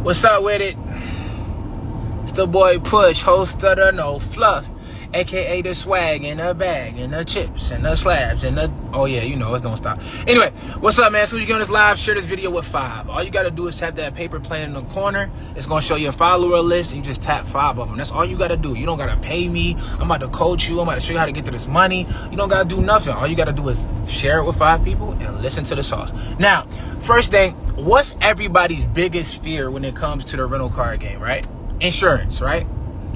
What's up with it? It's the boy Push, host of the No Fluff, aka the swag and the bag and the chips and the slabs and the, oh yeah, you know, it's don't stop. Anyway, what's up, man? So you get on this live, share this video with 5. All you gotta do is tap that paper plane in the corner. It's gonna show your follower list, and you just tap 5 of them. That's all you gotta do. You don't gotta pay me. I'm about to coach you. I'm about to show you how to get to this money. You don't gotta do nothing. All you gotta do is share it with 5 people and listen to the sauce. Now, first thing, what's everybody's biggest fear when it comes to the rental car game, right? Insurance, right?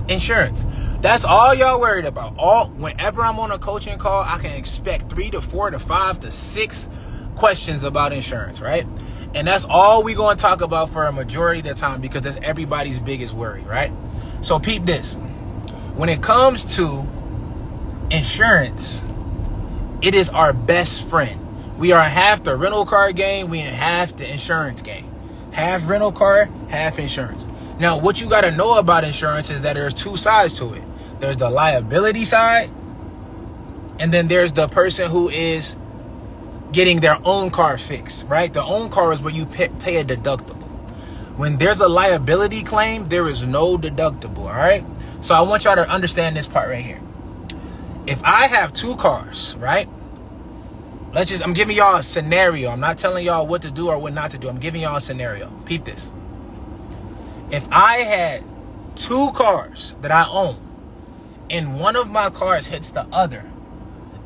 Insurance. That's all y'all worried about. Whenever I'm on a coaching call, I can expect 3 to 4 to 5 to 6 questions about insurance, right? And that's all we going to talk about for a majority of the time, because that's everybody's biggest worry, right? So peep this. When it comes to insurance, it is our best friend. We are half the rental car game, we are half the insurance game. Half rental car, half insurance. Now, what you got to know about insurance is that there's 2 sides to it. There's the liability side, and then there's the person who is getting their own car fixed, right? The own car is where you pay a deductible. When there's a liability claim, there is no deductible, all right? So I want y'all to understand this part right here. If I have 2 cars, right? I'm giving y'all a scenario. I'm not telling y'all what to do or what not to do. I'm giving y'all a scenario. Peep this. If I had 2 cars that I own, and one of my cars hits the other,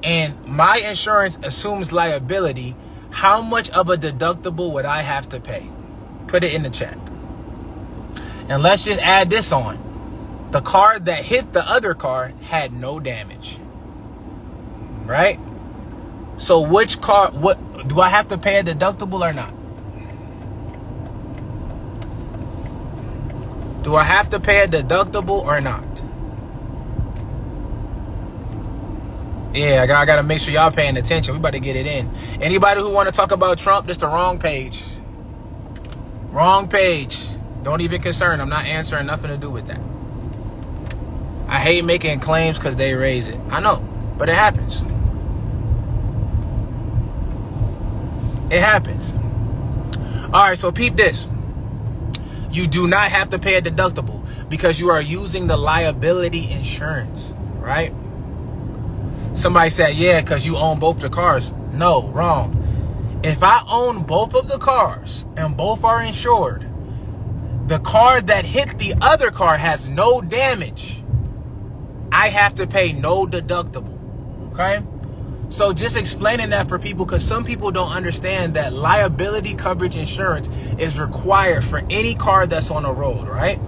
and my insurance assumes liability, how much of a deductible would I have to pay? Put it in the chat. And let's just add this on. The car that hit the other car had no damage, right? So which car, what do I have to pay a deductible or not? Do I have to pay a deductible or not? Yeah, I gotta make sure y'all paying attention. We about to get it in. Anybody who want to talk about Trump, this the wrong page. Wrong page. Don't even concern. I'm not answering, nothing to do with that. I hate making claims because they raise it. I know, but it happens. It happens. All right, so peep this. You do not have to pay a deductible because you are using the liability insurance, right? Somebody said, yeah, because you own both the cars. No, wrong. If I own both of the cars and both are insured, the car that hit the other car has no damage. I have to pay no deductible, okay? So just explaining that for people, because some people don't understand that liability coverage insurance is required for any car that's on the road, right?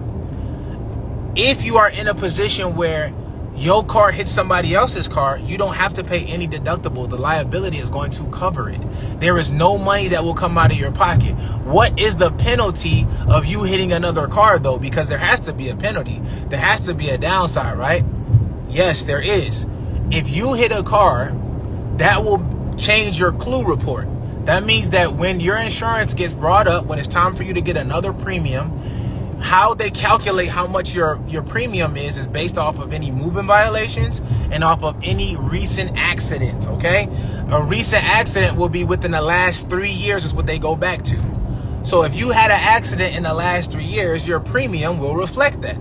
If you are in a position where your car hits somebody else's car, you don't have to pay any deductible. The liability is going to cover it. There is no money that will come out of your pocket. What is the penalty of you hitting another car, though? Because there has to be a penalty. There has to be a downside, right? Yes, there is. If you hit a car, that will change your clue report. That means that when your insurance gets brought up, when it's time for you to get another premium, how they calculate how much your premium is based off of any moving violations and off of any recent accidents, okay? A recent accident will be within the last 3 years is what they go back to. So if you had an accident in the last 3 years, your premium will reflect that.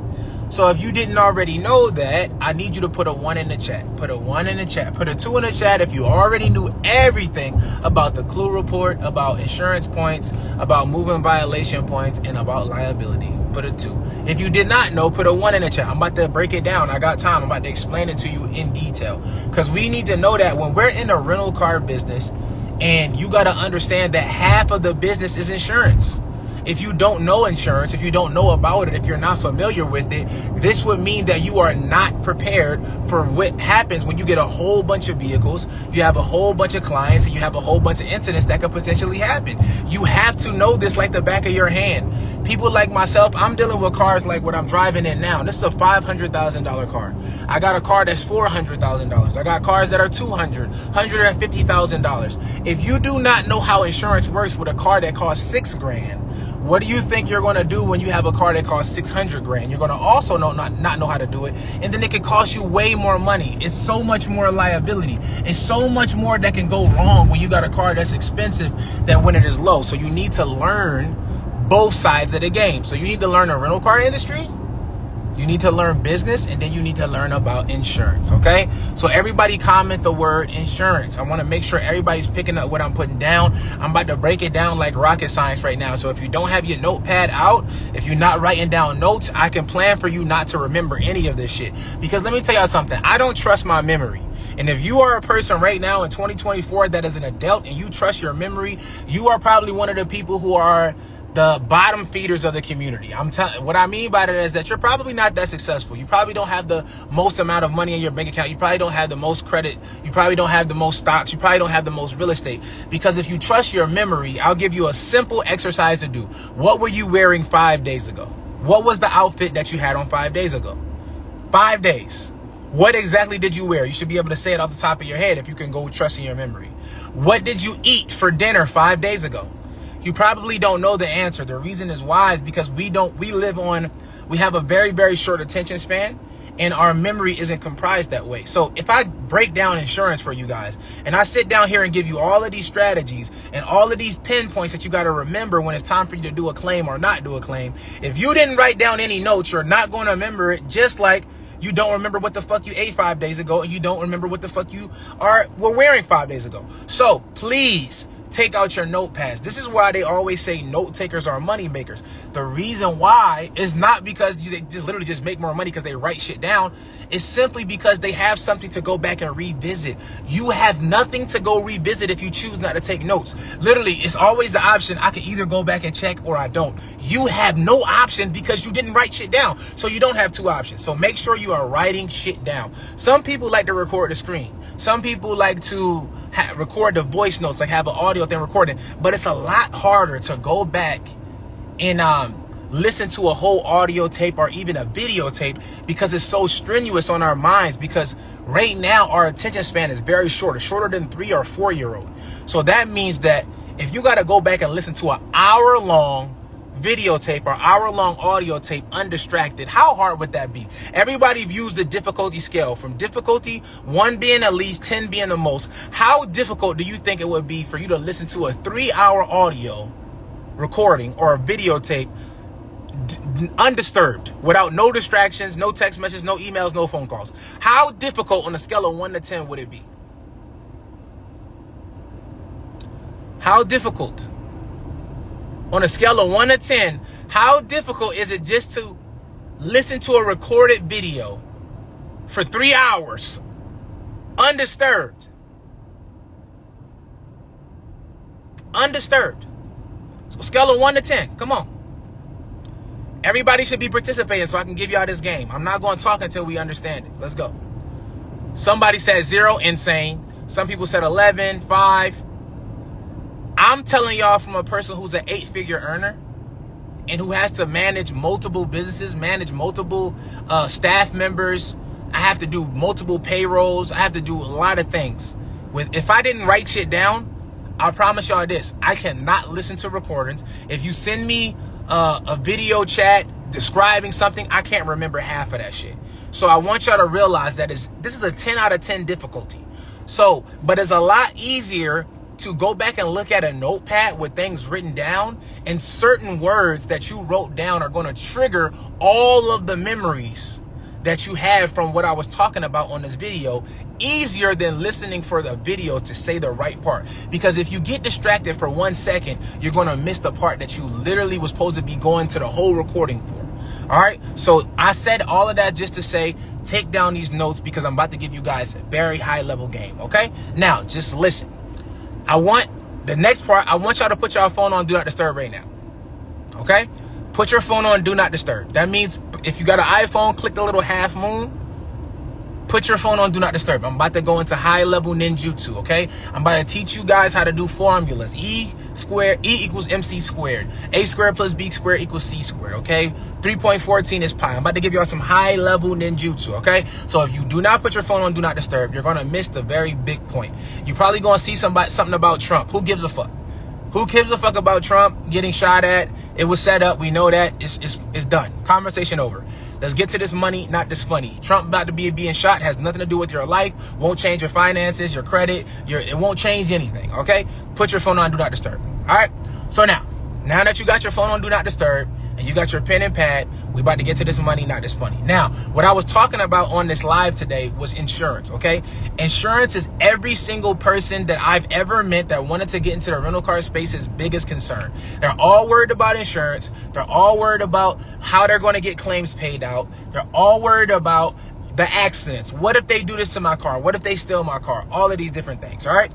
So if you didn't already know that, I need you to put a 1 in the chat. Put a 1 in the chat. Put a 2 in the chat if you already knew everything about the clue report, about insurance points, about moving violation points, and about liability. Put a 2. If you did not know, put a 1 in the chat. I'm about to break it down. I got time. I'm about to explain it to you in detail. Because we need to know that when we're in the rental car business, and you got to understand that half of the business is insurance. If you don't know insurance, if you don't know about it, if you're not familiar with it, this would mean that you are not prepared for what happens when you get a whole bunch of vehicles, you have a whole bunch of clients, and you have a whole bunch of incidents that could potentially happen. You have to know this like the back of your hand. People like myself, I'm dealing with cars like what I'm driving in now. This is a $500,000 car. I got a car that's $400,000. I got cars that are $200,000, $150,000. If you do not know how insurance works with a car that costs $6,000, what do you think you're going to do when you have a car that costs $600,000? You're going to also not know how to do it, and then it can cost you way more money. It's so much more liability. It's so much more that can go wrong when you got a car that's expensive than when it is low. So you need to learn both sides of the game. So you need to learn the rental car industry, you need to learn business, and then you need to learn about insurance, okay? So everybody comment the word insurance. I want to make sure everybody's picking up what I'm putting down. I'm about to break it down like rocket science right now. So if you don't have your notepad out, if you're not writing down notes, I can plan for you not to remember any of this shit. Because let me tell y'all something. I don't trust my memory. And if you are a person right now in 2024 that is an adult and you trust your memory, you are probably one of the people who are the bottom feeders of the community. What I mean by that is that you're probably not that successful. You probably don't have the most amount of money in your bank account. You probably don't have the most credit. You probably don't have the most stocks. You probably don't have the most real estate. Because if you trust your memory, I'll give you a simple exercise to do. What were you wearing 5 days ago? What was the outfit that you had on 5 days ago? 5 days. What exactly did you wear? You should be able to say it off the top of your head if you can go trusting your memory. What did you eat for dinner 5 days ago? You probably don't know the answer. The reason is why is because we have a very, very short attention span, and our memory isn't comprised that way. So if I break down insurance for you guys and I sit down here and give you all of these strategies and all of these pinpoints that you got to remember when it's time for you to do a claim or not do a claim, if you didn't write down any notes, you're not going to remember it, just like you don't remember what the fuck you ate 5 days ago, and you don't remember what the fuck you were wearing 5 days ago. So please take out your notepads. This is why they always say note takers are money makers. The reason why is not because they just literally just make more money because they write shit down. It's simply because they have something to go back and revisit. You have nothing to go revisit if you choose not to take notes. Literally, it's always the option. I can either go back and check or I don't. You have no option because you didn't write shit down. So you don't have two options. So make sure you are writing shit down. Some people like to record the screen. Some people like to record the voice notes, like have an audio thing recording. But it's a lot harder to go back and listen to a whole audio tape or even a videotape because it's so strenuous on our minds, because right now our attention span is very short. It's shorter than 3 or 4 year old. So that means that if you got to go back and listen to an hour-long videotape or hour-long audio tape undistracted, how hard would that be? Everybody views the difficulty scale from difficulty 1 being at least, 10 being the most. How difficult do you think it would be for you to listen to a 3-hour audio recording or a videotape undisturbed, without no distractions, no text messages, no emails, no phone calls? How difficult on a scale of 1 to 10 would it be? How difficult? On a scale of 1 to 10, how difficult is it just to listen to a recorded video for 3 hours undisturbed? Undisturbed. So scale of 1 to 10, come on. Everybody should be participating so I can give y'all this game. I'm not going to talk until we understand it. Let's go. Somebody said 0, insane. Some people said 11, 5. I'm telling y'all from a person who's an 8-figure earner and who has to manage multiple businesses, manage multiple staff members. I have to do multiple payrolls. I have to do a lot of things. If I didn't write shit down, I promise y'all this: I cannot listen to recordings. If you send me a video chat describing something, I can't remember half of that shit. So I want y'all to realize that this is a 10 out of 10 difficulty. So, but it's a lot easier to go back and look at a notepad with things written down, and certain words that you wrote down are going to trigger all of the memories that you have from what I was talking about on this video, easier than listening for the video to say the right part. Because if you get distracted for 1 second, you're going to miss the part that you literally was supposed to be going to the whole recording for. All right. So I said all of that just to say, take down these notes, because I'm about to give you guys a very high level game. Okay. Now just listen. The next part, I want y'all to put y'all phone on Do Not Disturb right now. Okay? Put your phone on Do Not Disturb. That means if you got an iPhone, click the little half moon. Put your phone on Do Not Disturb. I'm about to go into high level ninjutsu, okay? I'm about to teach you guys how to do formulas. E equals MC squared. A squared plus B squared equals C squared, okay? 3.14 is pi. I'm about to give y'all some high level ninjutsu, okay? So if you do not put your phone on Do Not Disturb, you're going to miss the very big point. You're probably going to see something about Trump. Who gives a fuck? Who gives a fuck about Trump getting shot at? It was set up. We know that. It's done. Conversation over. Let's get to this money, not this funny. Trump about to be being shot has nothing to do with your life. Won't change your finances, your credit. It won't change anything, okay? Put your phone on Do Not Disturb. All right? So now, Now that you got your phone on Do Not Disturb and you got your pen and pad, we about to get to this money, not this funny. Now, what I was talking about on this live today was insurance, okay? Insurance is every single person that I've ever met that wanted to get into the rental car space's biggest concern. They're all worried about insurance. They're all worried about how they're going to get claims paid out. They're all worried about the accidents. What if they do this to my car? What if they steal my car? All of these different things, all right?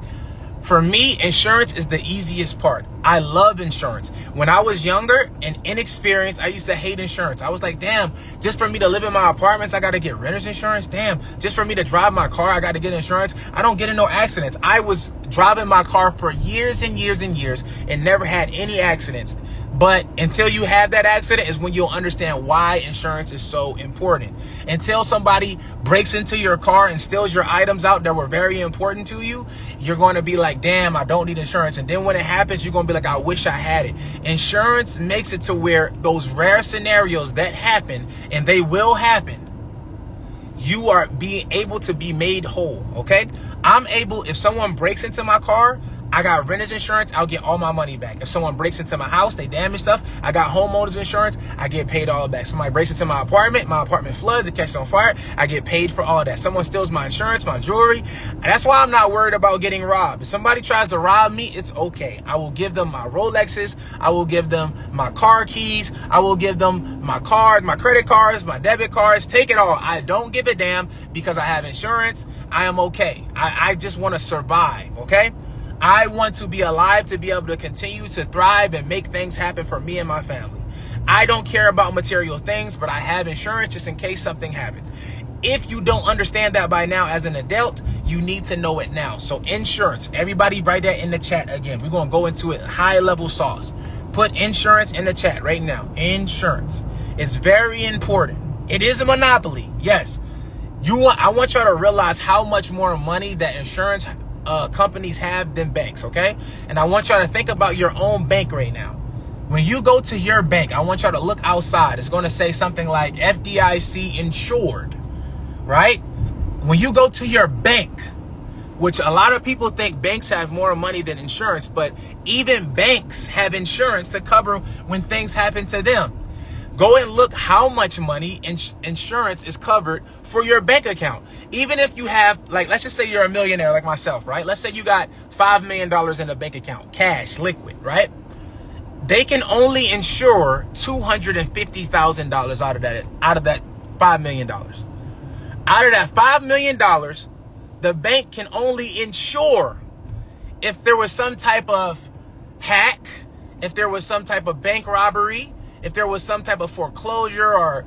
For me, insurance is the easiest part. I love insurance. When I was younger and inexperienced, I used to hate insurance. I was like, damn, just for me to live in my apartments, I got to get renter's insurance. Damn, just for me to drive my car, I got to get insurance. I don't get in no accidents. I was driving my car for years and years and years and never had any accidents. But until you have that accident is when you'll understand why insurance is so important. Until somebody breaks into your car and steals your items out that were very important to you, you're going to be like, damn, I don't need insurance. And then when it happens, you're going to be like, I wish I had it. Insurance makes it to where those rare scenarios that happen, and they will happen, you are being able to be made whole, okay? I'm able, if someone breaks into my car, I got renter's insurance, I'll get all my money back. If someone breaks into my house, they damage stuff, I got homeowner's insurance, I get paid all back. Somebody breaks into my apartment floods, it catches on fire, I get paid for all that. Someone steals my insurance, my jewelry. That's why I'm not worried about getting robbed. If somebody tries to rob me, it's okay. I will give them my Rolexes, I will give them my car keys, I will give them my cards, my credit cards, my debit cards, take it all. I don't give a damn because I have insurance. I am okay. I just want to survive, okay? I want to be alive to be able to continue to thrive and make things happen for me and my family. I don't care about material things, but I have insurance just in case something happens. If you don't understand that by now as an adult, you need to know it now. So insurance, everybody write that in the chat again. We're going to go into it high level sauce. Put insurance in the chat right now. Insurance is very important. It is a monopoly. Yes. I want y'all to realize how much more money that insurance companies have than banks, okay? And I want y'all to think about your own bank right now. When you go to your bank, I want y'all to look outside. It's going to say something like FDIC insured, right? When you go to your bank, which a lot of people think banks have more money than insurance, but even banks have insurance to cover when things happen to them. Go and look how much money insurance is covered for your bank account. Even if you have, like, let's just say you're a millionaire like myself, right? Let's say you got $5 million in a bank account, cash, liquid, right? They can only insure $250,000 out of that $5 million. Out of that $5 million, the bank can only insure if there was some type of hack, if there was some type of bank robbery, if there was some type of foreclosure or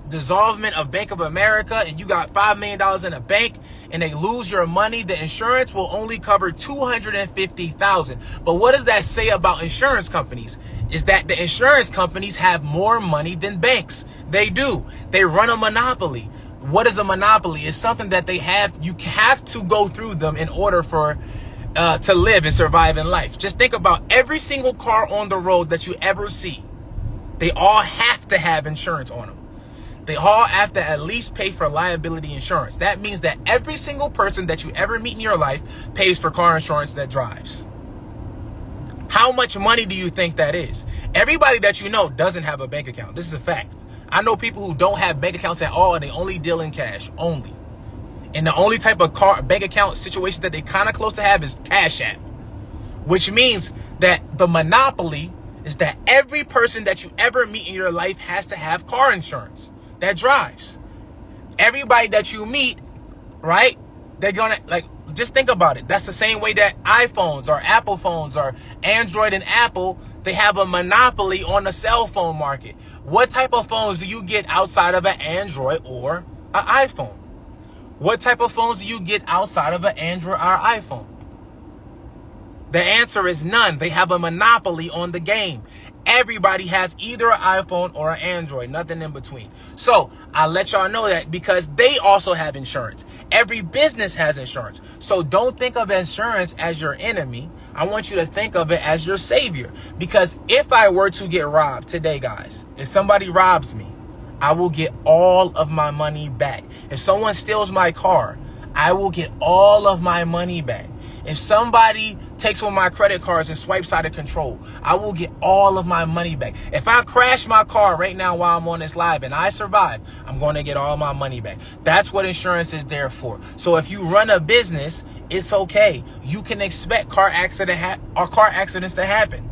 dissolvement of Bank of America and you got $5 million in a bank and they lose your money, the insurance will only cover $250,000. But what does that say about insurance companies? Is that the insurance companies have more money than banks. They do. They run a monopoly. What is a monopoly? It's something that they have. You have to go through them in order for to live and survive in life. Just think about every single car on the road that you ever see. They all have to have insurance on them. They all have to at least pay for liability insurance. That means that every single person that you ever meet in your life pays for car insurance that drives. How much money do you think that is? Everybody that you know doesn't have a bank account. This is a fact. I know people who don't have bank accounts at all and they only deal in cash, only. And the only type of bank account situation that they kind of close to have is Cash App. Which means that the monopoly is that every person that you ever meet in your life has to have car insurance that drives. Everybody that you meet, right? They're gonna, like, just think about it. That's the same way that iPhones or Apple phones or Android and Apple, they have a monopoly on the cell phone market. What type of phones do you get outside of an Android or an iPhone? What type of phones do you get outside of an Android or iPhone? The answer is none. They have a monopoly on the game. Everybody has either an iPhone or an Android, nothing in between. So I let y'all know that because they also have insurance. Every business has insurance. So don't think of insurance as your enemy. I want you to think of it as your savior. Because if I were to get robbed today, guys, if somebody robs me, I will get all of my money back. If someone steals my car, I will get all of my money back. If somebody takes one of my credit cards and swipes out of control, I will get all of my money back. If I crash my car right now while I'm on this live and I survive, I'm going to get all my money back. That's what insurance is there for. So if you run a business, it's okay. You can expect car accidents to happen.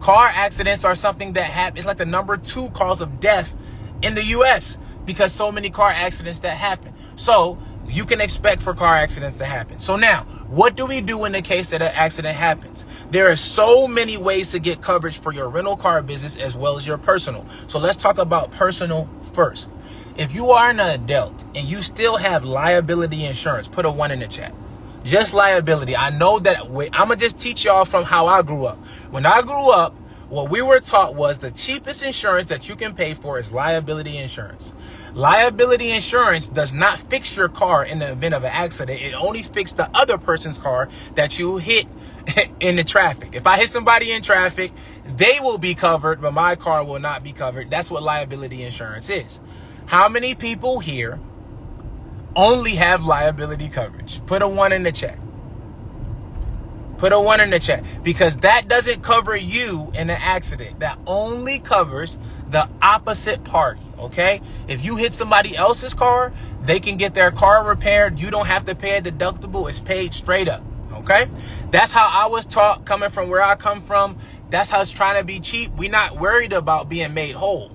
Car accidents are something that happens. It's like the number 2 cause of death in the U.S. because so many car accidents that happen. So you can expect for car accidents to happen. So now, what do we do in the case that an accident happens? There are so many ways to get coverage for your rental car business as well as your personal. So let's talk about personal first. If you are an adult and you still have liability insurance, put a 1 in the chat. Just liability. I know that. I'm going to just teach y'all from how I grew up. When I grew up, what we were taught was the cheapest insurance that you can pay for is liability insurance. Liability insurance does not fix your car in the event of an accident. It only fixes the other person's car that you hit in the traffic. If I hit somebody in traffic, they will be covered, but my car will not be covered. That's what liability insurance is. How many people here only have liability coverage? Put a 1 in the chat. Put a 1 in the chat, because that doesn't cover you in an accident. That only covers the opposite party, okay? If you hit somebody else's car, they can get their car repaired. You don't have to pay a deductible. It's paid straight up, okay? That's how I was taught coming from where I come from. That's how it's trying to be cheap. We're not worried about being made whole.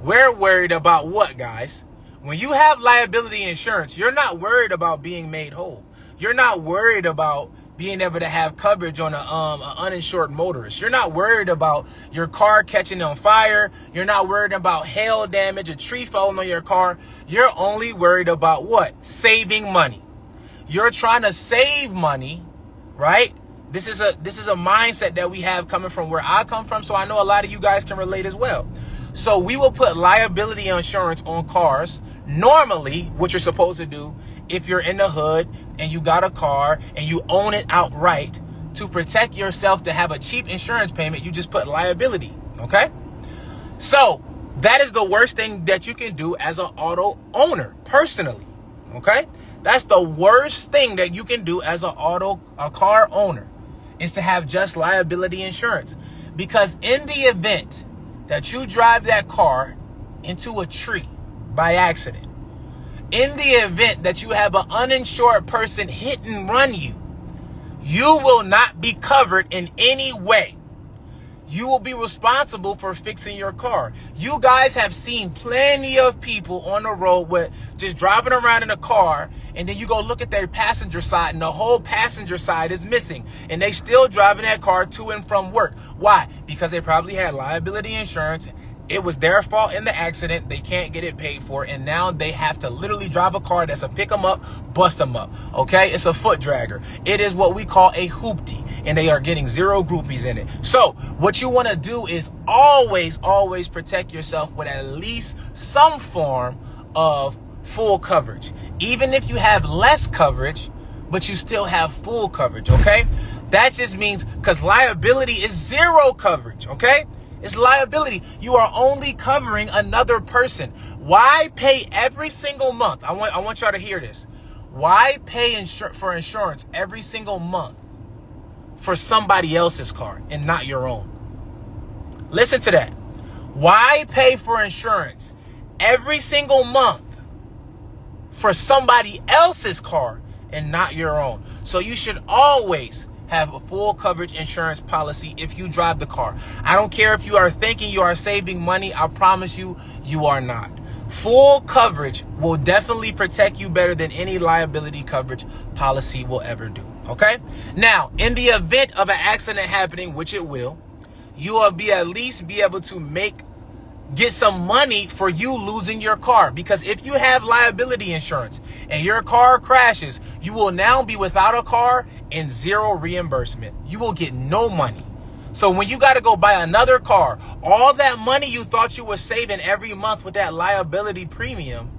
We're worried about what, guys? When you have liability insurance, you're not worried about being made whole. You're not worried about being able to have coverage on an uninsured motorist. You're not worried about your car catching on fire. You're not worried about hail damage, a tree falling on your car. You're only worried about what? Saving money. You're trying to save money, right? This is a mindset that we have coming from where I come from, so I know a lot of you guys can relate as well. So we will put liability insurance on cars. Normally, what you're supposed to do, if you're in the hood and you got a car and you own it outright, to protect yourself, to have a cheap insurance payment, you just put liability, okay? So that is the worst thing that you can do as an auto owner, personally, okay? That's the worst thing that you can do as a car owner, is to have just liability insurance. Because in the event that you drive that car into a tree by accident, in the event that you have an uninsured person hit and run you, you will not be covered in any way. You will be responsible for fixing your car. You guys have seen plenty of people on the road with just driving around in a car, and then you go look at their passenger side and the whole passenger side is missing, and they still driving that car to and from work. Why? Because they probably had liability insurance. It was their fault in the accident. They can't get it paid for, and now they have to literally drive a car that's a pick them up, bust them up, okay? It's a foot dragger. It is what we call a hoopty, and they are getting 0 groupies in it. So what you want to do is always protect yourself with at least some form of full coverage. Even if you have less coverage, but you still have full coverage, okay? That just means, because liability is 0 coverage, okay? It's liability. You are only covering another person. Why pay every single month? I want y'all to hear this. Why pay for insurance every single month for somebody else's car and not your own? Listen to that. Why pay for insurance every single month for somebody else's car and not your own? So you should always have a full coverage insurance policy if you drive the car. I don't care if you are thinking you are saving money. I promise you, you are not. Full coverage will definitely protect you better than any liability coverage policy will ever do, okay? Now, in the event of an accident happening, which it will, you will at least be able to get some money for you losing your car. Because if you have liability insurance and your car crashes, you will now be without a car and 0 reimbursement. You will get no money. So when you got to go buy another car, all that money you thought you were saving every month with that liability premium,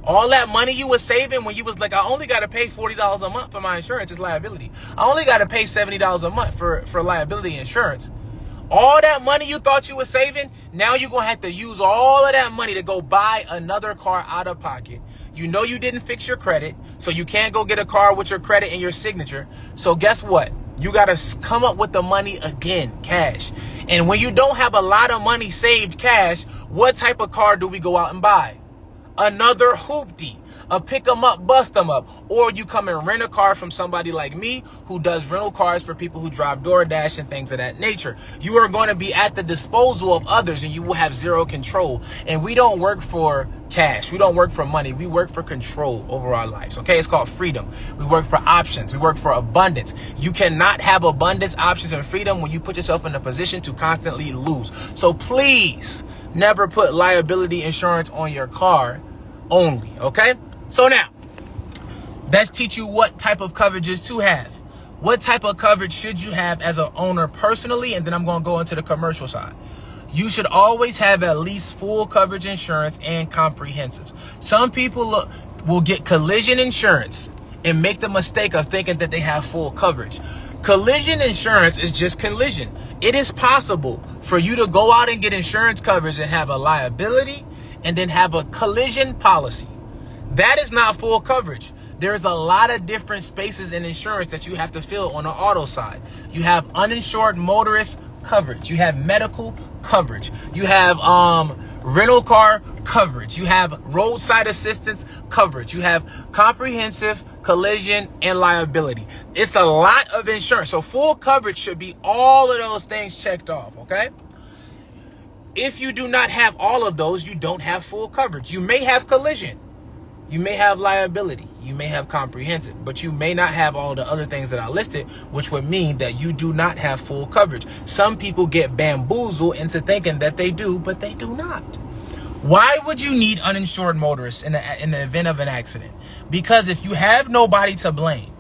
all that money you were saving when you was like, I only got to pay $40 a month for my insurance, it's liability. I only got to pay $70 a month for liability insurance. All that money you thought you were saving, now you're going to have to use all of that money to go buy another car out of pocket. You know you didn't fix your credit, so you can't go get a car with your credit and your signature. So guess what? You got to come up with the money again, cash. And when you don't have a lot of money saved cash, what type of car do we go out and buy? Another hoopty, a pick 'em up, bust 'em up. Or you come and rent a car from somebody like me who does rental cars for people who drive DoorDash and things of that nature. You are going to be at the disposal of others and you will have zero control. And we don't work for cash. We don't work for money. We work for control over our lives. Okay. It's called freedom. We work for options. We work for abundance. You cannot have abundance, options, and freedom when you put yourself in a position to constantly lose. So please never put liability insurance on your car only. Okay. So now let's teach you what type of coverages to have. What type of coverage should you have as an owner personally? And then I'm going to go into the commercial side. You should always have at least full coverage insurance and comprehensive. Some people will get collision insurance and make the mistake of thinking that they have full coverage. Collision insurance is just collision. It is possible for you to go out and get insurance coverage and have a liability and then have a collision policy. That is not full coverage. There's a lot of different spaces in insurance that you have to fill on the auto side. You have uninsured motorist coverage. You have medical coverage. You have rental car coverage. You have roadside assistance coverage. You have comprehensive, collision, and liability. It's a lot of insurance. So full coverage should be all of those things checked off, okay? If you do not have all of those, you don't have full coverage. You may have collision. You may have liability, you may have comprehensive, but you may not have all the other things that I listed, which would mean that you do not have full coverage. Some people get bamboozled into thinking that they do, but they do not. Why would you need uninsured motorists in the event of an accident? Because if you have nobody to blame,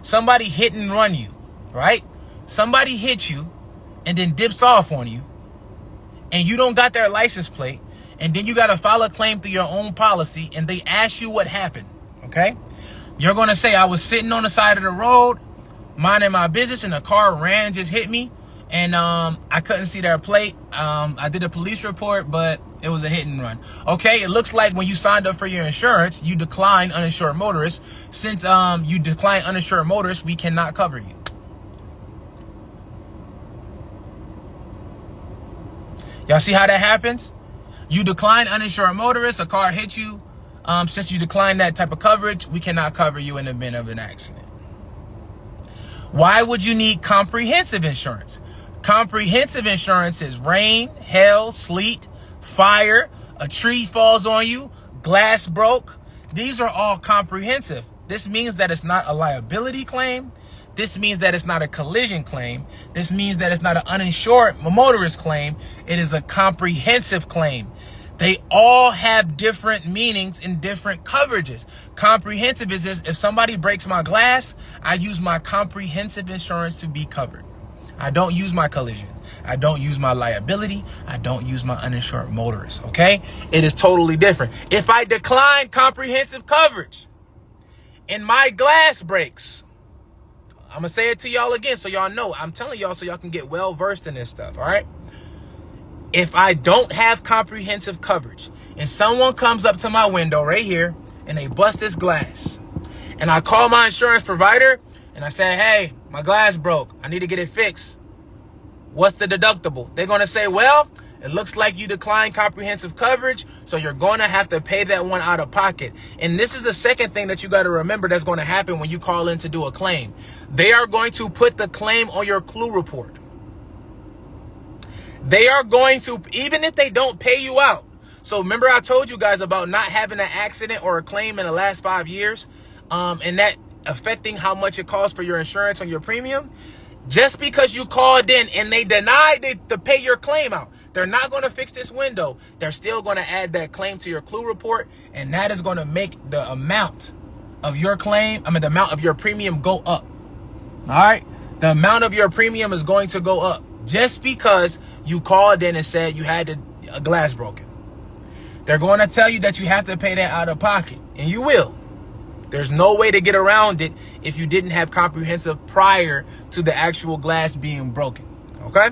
somebody hit and run you, right? Somebody hit you and then dips off on you, and you don't got their license plate, and then you got to file a claim through your own policy, and they ask you what happened, okay? You're going to say, I was sitting on the side of the road, minding my business, and a car ran and just hit me, and I couldn't see their plate. I did a police report, but it was a hit and run. Okay, it looks like when you signed up for your insurance, you declined uninsured motorists. Since you declined uninsured motorists, we cannot cover you. Y'all see how that happens? You decline uninsured motorists, a car hit you. Since you decline that type of coverage, we cannot cover you in the event of an accident. Why would you need comprehensive insurance? Comprehensive insurance is rain, hail, sleet, fire, a tree falls on you, glass broke. These are all comprehensive. This means that it's not a liability claim. This means that it's not a collision claim. This means that it's not an uninsured motorist claim. It is a comprehensive claim. They all have different meanings in different coverages. Comprehensive is this: if somebody breaks my glass, I use my comprehensive insurance to be covered. I don't use my collision. I don't use my liability. I don't use my uninsured motorist, okay? It is totally different. If I decline comprehensive coverage and my glass breaks, I'm going to say it to y'all again so y'all know. I'm telling y'all so y'all can get well versed in this stuff, all right? If I don't have comprehensive coverage and someone comes up to my window right here and they bust this glass, and I call my insurance provider and I say, hey, my glass broke, I need to get it fixed, what's the deductible? They're going to say, well, it looks like you declined comprehensive coverage, so you're going to have to pay that one out of pocket. And this is the second thing that you got to remember that's going to happen when you call in to do a claim. They are going to put the claim on your clue report. They are going to, even if they don't pay you out. So remember I told you guys about not having an accident or a claim in the last 5 years, and that affecting how much it costs for your insurance on your premium. Just because you called in and they denied to pay your claim out, they're not going to fix this window. They're still going to add that claim to your clue report, and that is going to make the amount of your claim, the amount of your premium go up. All right? The amount of your premium is going to go up just because you called in and said you had a glass broken. They're going to tell you that you have to pay that out of pocket, and you will. There's no way to get around it if you didn't have comprehensive prior to the actual glass being broken, okay?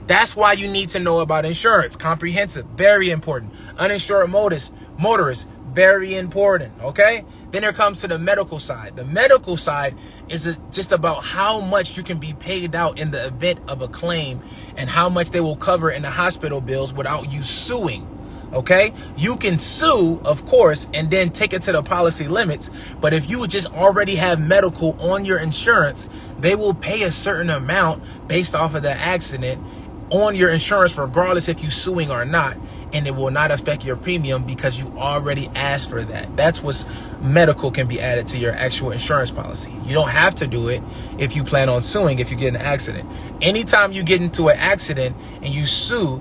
That's why you need to know about insurance. Comprehensive, very important. Uninsured motorists, very important, okay? Then it comes to the medical side. The medical side is just about how much you can be paid out in the event of a claim and how much they will cover in the hospital bills without you suing. Okay, you can sue, of course, and then take it to the policy limits. But if you just already have medical on your insurance, they will pay a certain amount based off of the accident on your insurance, regardless if you're suing or not. And it will not affect your premium because you already asked for that. That's what medical can be added to your actual insurance policy. You don't have to do it if you plan on suing if you get in an accident. Anytime you get into an accident and you sue,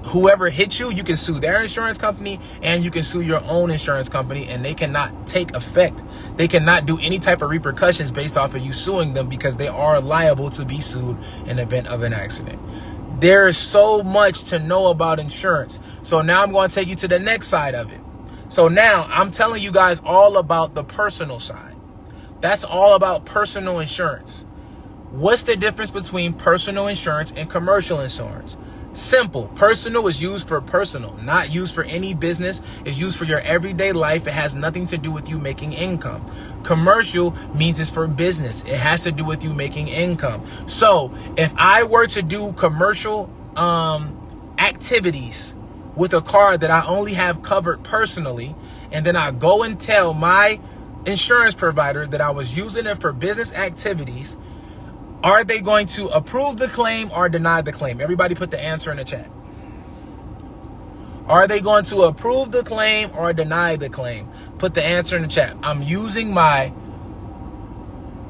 whoever hit you, you can sue their insurance company and you can sue your own insurance company, and they cannot take effect. They cannot do any type of repercussions based off of you suing them because they are liable to be sued in the event of an accident. There is so much to know about insurance. So now I'm going to take you to the next side of it. So now I'm telling you guys all about the personal side. That's all about personal insurance. What's the difference between personal insurance and commercial insurance? Simple. Personal is used for personal, not used for any business. It's used for your everyday life. It has nothing to do with you making income. Commercial means it's for business. It has to do with you making income. So if I were to do commercial activities with a car that I only have covered personally, and then I go and tell my insurance provider that I was using it for business activities, are they going to approve the claim or deny the claim? Everybody put the answer in the chat. Are they going to approve the claim or deny the claim? Put the answer in the chat. I'm using my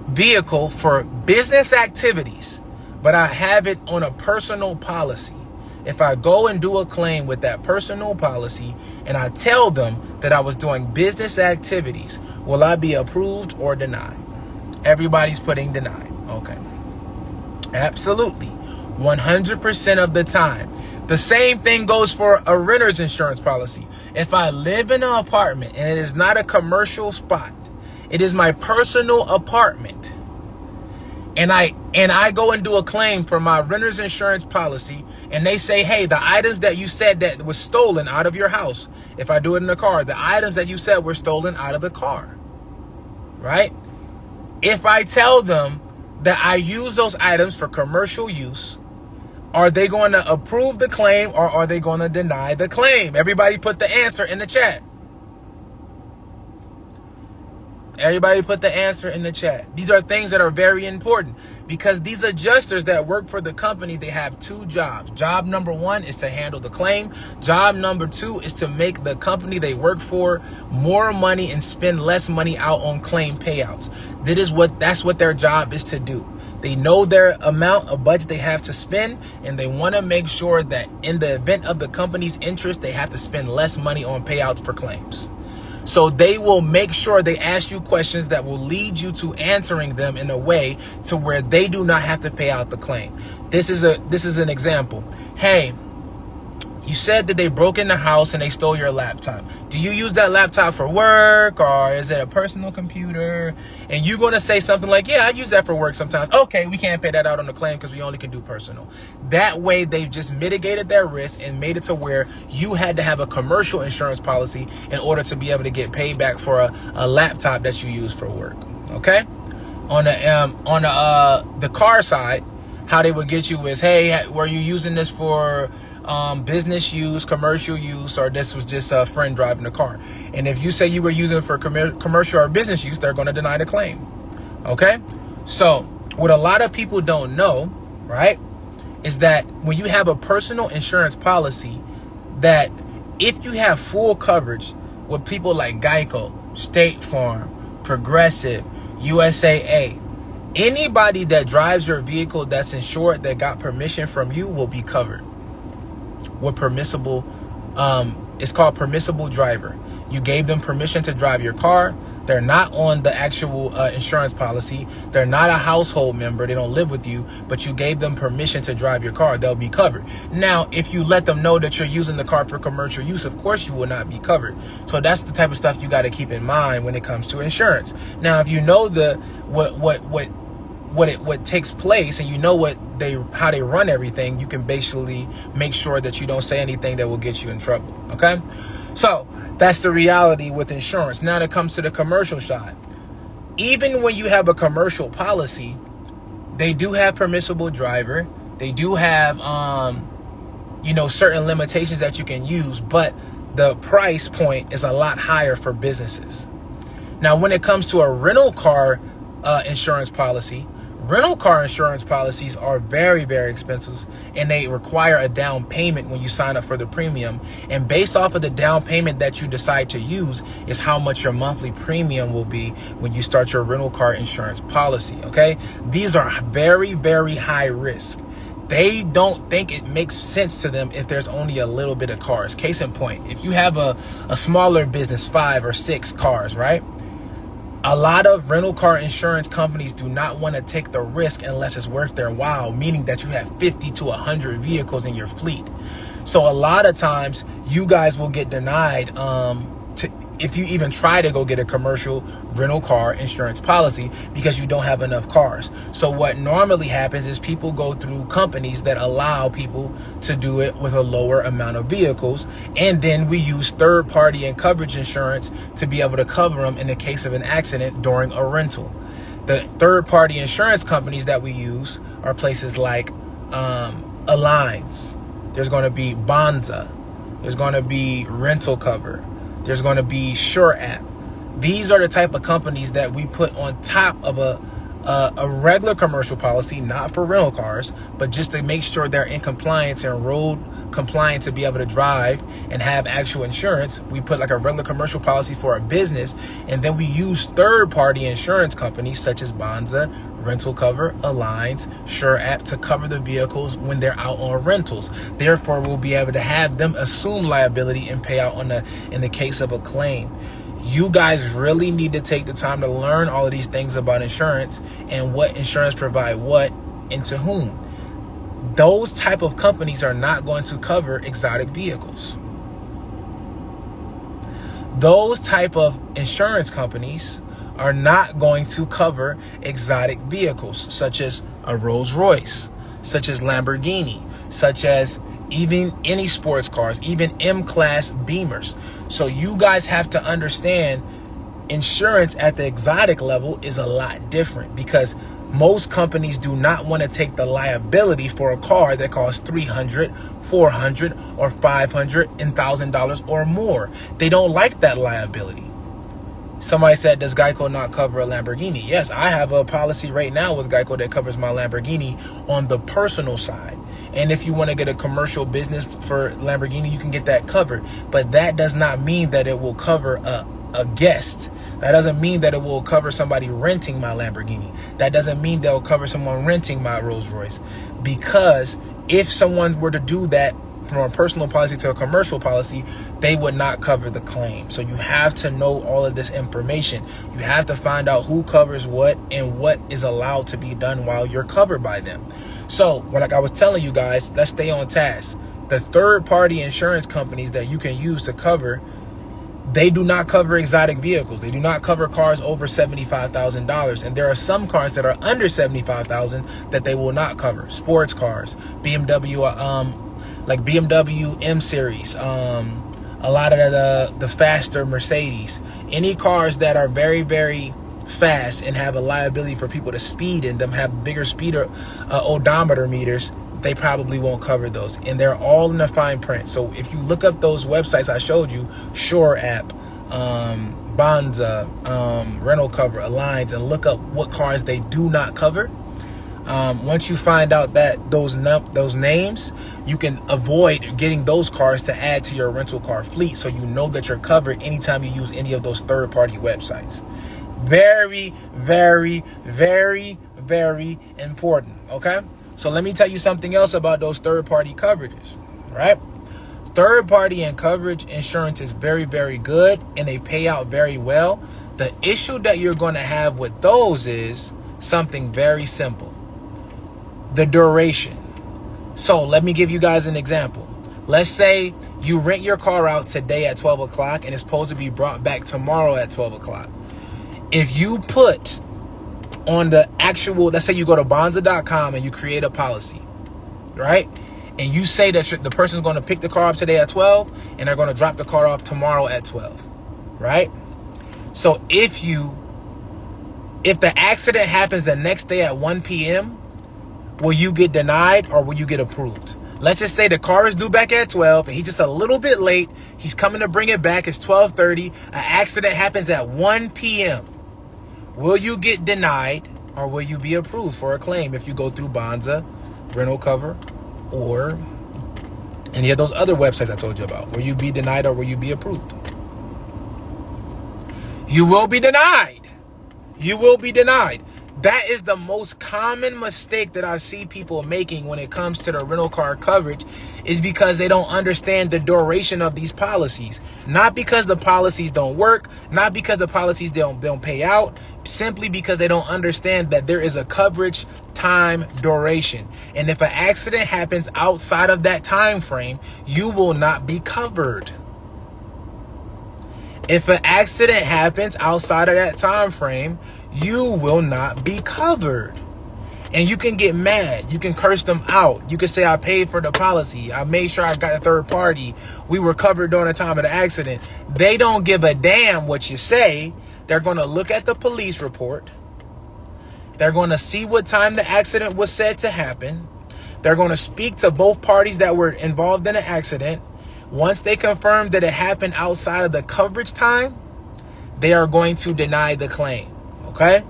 vehicle for business activities, but I have it on a personal policy. If I go and do a claim with that personal policy and I tell them that I was doing business activities, will I be approved or denied? Everybody's putting denied. Okay. Absolutely. 100% of the time. The same thing goes for a renter's insurance policy. If I live in an apartment and it is not a commercial spot, it is my personal apartment, and I go and do a claim for my renter's insurance policy, and they say, hey, the items that you said that was stolen out of your house, if I do it in a car, the items that you said were stolen out of the car, right? If I tell them that I use those items for commercial use, are they going to approve the claim or are they going to deny the claim? Everybody put the answer in the chat. Everybody put the answer in the chat. These are things that are very important because these adjusters that work for the company, they have two jobs. Job number one is to handle the claim. Job number two is to make the company they work for more money and spend less money out on claim payouts. That's what their job is to do. They know their amount of budget they have to spend, and they want to make sure that in the event of the company's interest, they have to spend less money on payouts for claims. So they will make sure they ask you questions that will lead you to answering them in a way to where they do not have to pay out the claim. This is an example. Hey, you said that they broke in the house and they stole your laptop. Do you use that laptop for work or is it a personal computer? And you're going to say something like, yeah, I use that for work sometimes. Okay, we can't pay that out on the claim because we only can do personal. That way, they've just mitigated their risk and made it to where you had to have a commercial insurance policy in order to be able to get paid back for a laptop that you use for work. Okay? On the car side, how they would get you is, hey, were you using this for business use, commercial use, or this was just a friend driving the car? And if you say you were using it for commercial or business use, they're going to deny the claim. Okay? So what a lot of people don't know, right, is that when you have a personal insurance policy, that if you have full coverage with people like Geico, State Farm, Progressive, USAA, anybody that drives your vehicle that's insured that got permission from you will be covered with permissible, it's called permissible driver. You gave them permission to drive your car. They're not on the actual insurance policy. They're not a household member. They don't live with you, but you gave them permission to drive your car. They'll be covered. Now, if you let them know that you're using the car for commercial use, of course you will not be covered. So that's the type of stuff you got to keep in mind when it comes to insurance. Now, if you know what takes place, and you know how they run everything, you can basically make sure that you don't say anything that will get you in trouble. Okay, so that's the reality with insurance. Now, that comes to the commercial side. Even when you have a commercial policy, they do have permissible driver. They do have certain limitations that you can use, but the price point is a lot higher for businesses. Now, when it comes to a rental car insurance policy, rental car insurance policies are very, very expensive, and they require a down payment when you sign up for the premium. And based off of the down payment that you decide to use is how much your monthly premium will be when you start your rental car insurance policy. Okay, these are very, very high risk. They don't think it makes sense to them if there's only a little bit of cars. Case in point, if you have a smaller business, 5 or 6 cars, right? A lot of rental car insurance companies do not want to take the risk unless it's worth their while, meaning that you have 50 to 100 vehicles in your fleet. So a lot of times you guys will get denied if you even try to go get a commercial rental car insurance policy because you don't have enough cars. So what normally happens is people go through companies that allow people to do it with a lower amount of vehicles. And then we use third party and coverage insurance to be able to cover them in the case of an accident during a rental. The third party insurance companies that we use are places like Alliance. There's going to be Bonza. There's going to be Rental Cover. There's going to be Sure App. These are the type of companies that we put on top of a regular commercial policy, not for rental cars, but just to make sure they're in compliance and road compliant to be able to drive and have actual insurance. We put like a regular commercial policy for a business, and then we use third-party insurance companies such as Bonza, Rental Cover, Alliance, Sure App to cover the vehicles when they're out on rentals. Therefore, we'll be able to have them assume liability and pay out in the case of a claim. You guys really need to take the time to learn all of these things about insurance and what insurance provide what and to whom. Those type of companies are not going to cover exotic vehicles. Those type of insurance companies are not going to cover exotic vehicles such as a Rolls Royce, such as Lamborghini, such as even any sports cars, even M-Class Beamers. So you guys have to understand insurance at the exotic level is a lot different because most companies do not want to take the liability for a car that costs $300, $400, or $500 and $1,000 or more. They don't like that liability. Somebody said, does Geico not cover a Lamborghini? Yes, I have a policy right now with Geico that covers my Lamborghini on the personal side. And if you want to get a commercial business for Lamborghini, you can get that covered. But that does not mean that it will cover a guest. That doesn't mean that it will cover somebody renting my Lamborghini. That doesn't mean that will cover someone renting my Rolls Royce. Because if someone were to do that from a personal policy to a commercial policy, they would not cover the claim. So you have to know all of this information. You have to find out who covers what and what is allowed to be done while you're covered by them. So, like I was telling you guys, let's stay on task. The third-party insurance companies that you can use to cover, they do not cover exotic vehicles. They do not cover cars over $75,000. And there are some cars that are under $75,000 that they will not cover. Sports cars, BMW, like BMW M Series, a lot of the faster Mercedes, any cars that are very, very fast and have a liability for people to speed in them, have bigger speeder odometer meters, they probably won't cover those. And they're all in the fine print. So if you look up those websites I showed you, Sure App, Bonza, Rental Cover, Alliance, and look up what cars they do not cover. Once you find out that those names, you can avoid getting those cars to add to your rental car fleet, so you know that you're covered anytime you use any of those third-party websites. Very, very, very, very important, okay? So let me tell you something else about those third-party coverages, right? Third-party and coverage insurance is very, very good, and they pay out very well. The issue that you're going to have with those is something very simple. The duration. So let me give you guys an example. Let's say you rent your car out today at 12 o'clock and it's supposed to be brought back tomorrow at 12 o'clock. If you put on the actual, let's say you go to bonza.com and you create a policy, right? And you say that the person's going to pick the car up today at 12 and they're going to drop the car off tomorrow at 12, right? So if the accident happens the next day at 1 p.m., will you get denied or will you get approved? Let's just say the car is due back at 12 and he's just a little bit late. He's coming to bring it back. It's 12:30. An accident happens at 1 p.m. Will you get denied or will you be approved for a claim if you go through Bonza, Rental Cover, or any of those other websites I told you about? Will you be denied or will you be approved? You will be denied. You will be denied. That is the most common mistake that I see people making when it comes to the rental car coverage, is because they don't understand the duration of these policies. Not because the policies don't work, not because the policies don't pay out, simply because they don't understand that there is a coverage time duration. And if an accident happens outside of that time frame, you will not be covered. If an accident happens outside of that time frame, you will not be covered. And you can get mad. You can curse them out. You can say, I paid for the policy. I made sure I got a third party. We were covered during the time of the accident. They don't give a damn what you say. They're going to look at the police report. They're going to see what time the accident was said to happen. They're going to speak to both parties that were involved in the accident. Once they confirm that it happened outside of the coverage time, they are going to deny the claim. Okay?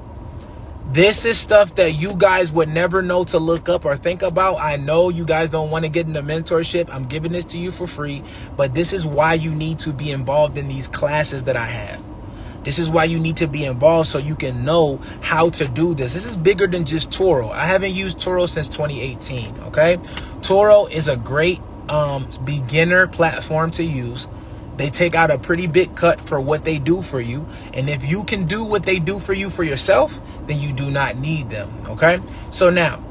This is stuff that you guys would never know to look up or think about. I know you guys don't want to get into mentorship. I'm giving this to you for free, but this is why you need to be involved in these classes that I have. This is why you need to be involved, so you can know how to do this. This is bigger than just Turo. I haven't used Turo since 2018, okay? Turo is a great beginner platform to use. They take out a pretty big cut for what they do for you. And if you can do what they do for you for yourself, then you do not need them, okay? So now,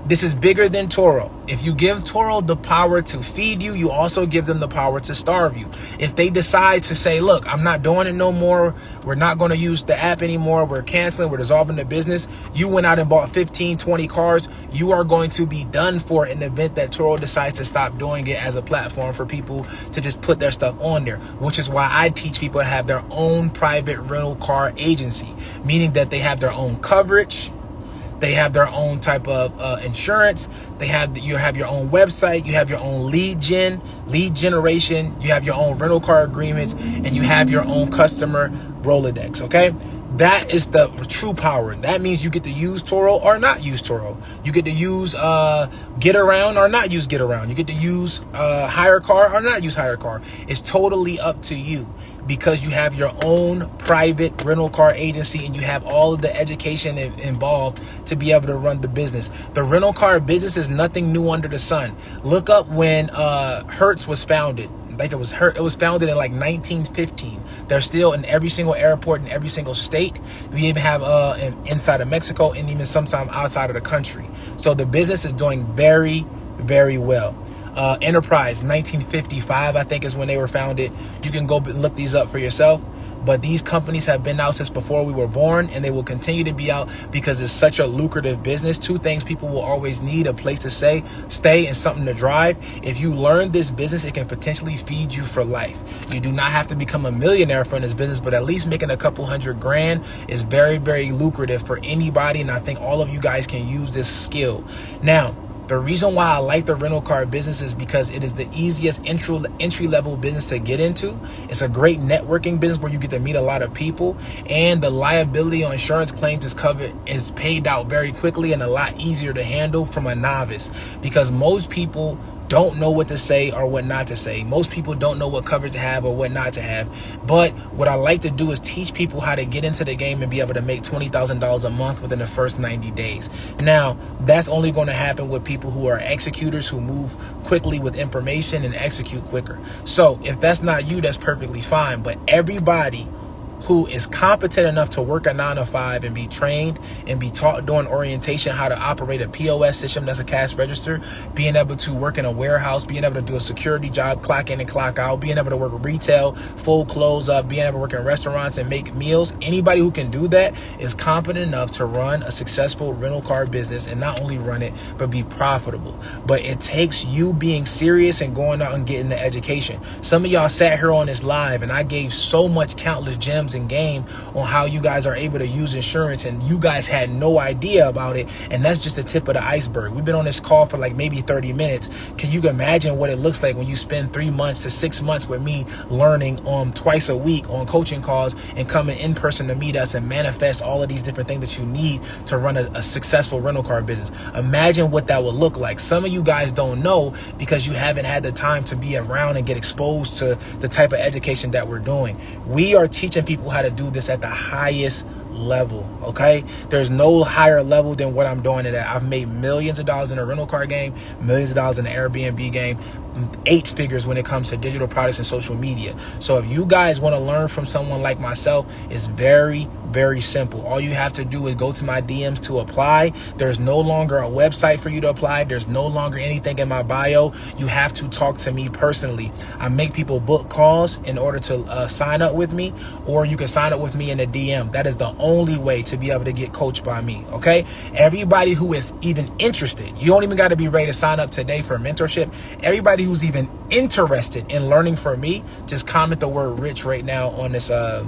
this is bigger than Turo. If you give Turo the power to feed you, you also give them the power to starve you. If they decide to say, look, I'm not doing it no more, we're not going to use the app anymore, we're canceling, we're dissolving the business, you went out and bought 15, 20 cars, you are going to be done for in the event that Turo decides to stop doing it as a platform for people to just put their stuff on there, which is why I teach people to have their own private rental car agency, meaning that they have their own coverage, they have their own type of insurance. You have your own website. You have your own lead generation. You have your own rental car agreements, and you have your own customer Rolodex. Okay, that is the true power. That means you get to use Turo or not use Turo. You get to use Get Around or not use Get Around. You get to use Hire Car or not use Hire Car. It's totally up to you, because you have your own private rental car agency and you have all of the education involved to be able to run the business. The rental car business is nothing new under the sun. Look up when Hertz was founded. It was founded in like 1915. They're still in every single airport in every single state. We even have inside of Mexico and even sometime outside of the country. So the business is doing very, very well. Enterprise, 1955, I think, is when they were founded. You can go look these up for yourself. But these companies have been out since before we were born, and they will continue to be out because it's such a lucrative business. Two things people will always need: a place to stay, and something to drive. If you learn this business, it can potentially feed you for life. You do not have to become a millionaire from this business, but at least making a couple $100,000 is very, very lucrative for anybody. And I think all of you guys can use this skill. Now, the reason why I like the rental car business is because it is the easiest entry-level business to get into. It's a great networking business where you get to meet a lot of people, and the liability on insurance claims is paid out very quickly and a lot easier to handle from a novice, because most people don't know what to say or what not to say. Most people don't know what coverage to have or what not to have. But what I like to do is teach people how to get into the game and be able to make $20,000 a month within the first 90 days. Now, that's only going to happen with people who are executors, who move quickly with information and execute quicker. So if that's not you, that's perfectly fine. But everybody who is competent enough to work a 9 to 5 and be trained and be taught during orientation how to operate a POS system that's a cash register, being able to work in a warehouse, being able to do a security job, clock in and clock out, being able to work retail, full close up, being able to work in restaurants and make meals. Anybody who can do that is competent enough to run a successful rental car business, and not only run it, but be profitable. But it takes you being serious and going out and getting the education. Some of y'all sat here on this live and I gave so much countless gems and game on how you guys are able to use insurance, and you guys had no idea about it. And that's just the tip of the iceberg. We've been on this call for like maybe 30 minutes. Can you imagine what it looks like when you spend 3 months to 6 months with me learning twice a week on coaching calls and coming in person to meet us and manifest all of these different things that you need to run a successful rental car business? Imagine what that would look like. Some of you guys don't know because you haven't had the time to be around and get exposed to the type of education that we're doing. We are teaching people how to do this at the highest level. Okay, there's no higher level than what I'm doing it at. I've made millions of dollars in the rental car game, millions of dollars in the Airbnb game, 8 figures when it comes to digital products and social media. So if you guys want to learn from someone like myself, it's very, very simple. All you have to do is go to my DMs to apply. There's no longer a website for you to apply. There's no longer anything in my bio. You have to talk to me personally. I make people book calls in order to sign up with me, or you can sign up with me in a DM. That is the only way to be able to get coached by me. Okay, everybody who is even interested, you don't even got to be ready to sign up today for mentorship. Everybody who's even interested in learning from me, just comment the word rich right now on this on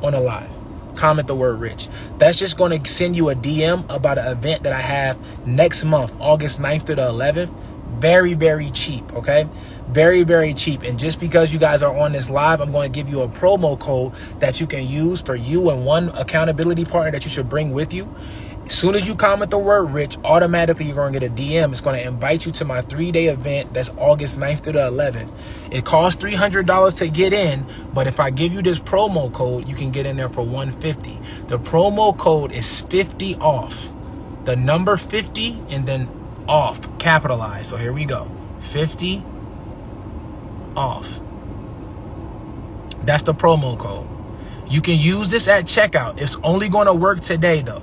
a live. Comment the word rich. That's just going to send you a DM about an event that I have next month, August 9th to the 11th. Very, very cheap. Okay, very, very cheap. And just because you guys are on this live, I'm going to give you a promo code that you can use for you and one accountability partner that you should bring with you. As soon as you comment the word rich, automatically you're going to get a DM. It's going to invite you to my 3-day event. That's August 9th to the 11th. It costs $300 to get in, but if I give you this promo code, you can get in there for $150. The promo code is 50 off. The number 50 and then off, capitalized. So here we go. 50 off. That's the promo code. You can use this at checkout. It's only going to work today though.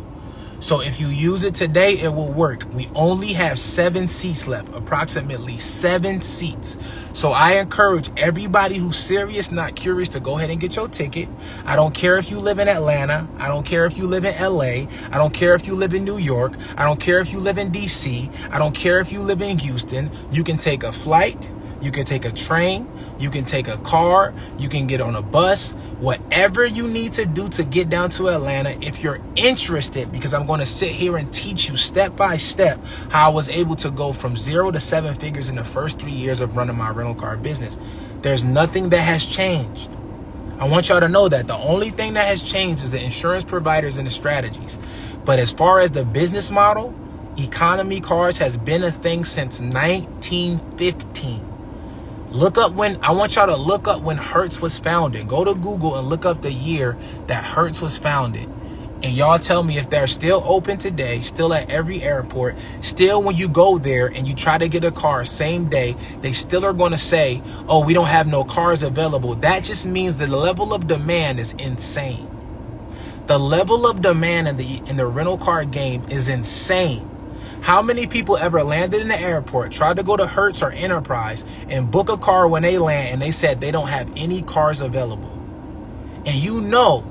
So if you use it today, it will work. We only have 7 seats left, approximately 7 seats. So I encourage everybody who's serious, not curious, to go ahead and get your ticket. I don't care if you live in Atlanta. I don't care if you live in LA. I don't care if you live in New York. I don't care if you live in DC. I don't care if you live in Houston. You can take a flight. You can take a train, you can take a car, you can get on a bus, whatever you need to do to get down to Atlanta if you're interested, because I'm going to sit here and teach you step by step how I was able to go from 0 to 7 figures in the first 3 years of running my rental car business. There's nothing that has changed. I want y'all to know that the only thing that has changed is the insurance providers and the strategies. But as far as the business model, economy cars has been a thing since 1915. I want y'all to look up when Hertz was founded. Go to Google and look up the year that Hertz was founded. And y'all tell me if they're still open today, still at every airport, still when you go there and you try to get a car same day, they still are going to say, oh, we don't have no cars available. That just means that the level of demand is insane. The level of demand in the rental car game is insane. How many people ever landed in the airport, tried to go to Hertz or Enterprise and book a car when they land and they said they don't have any cars available? And you know,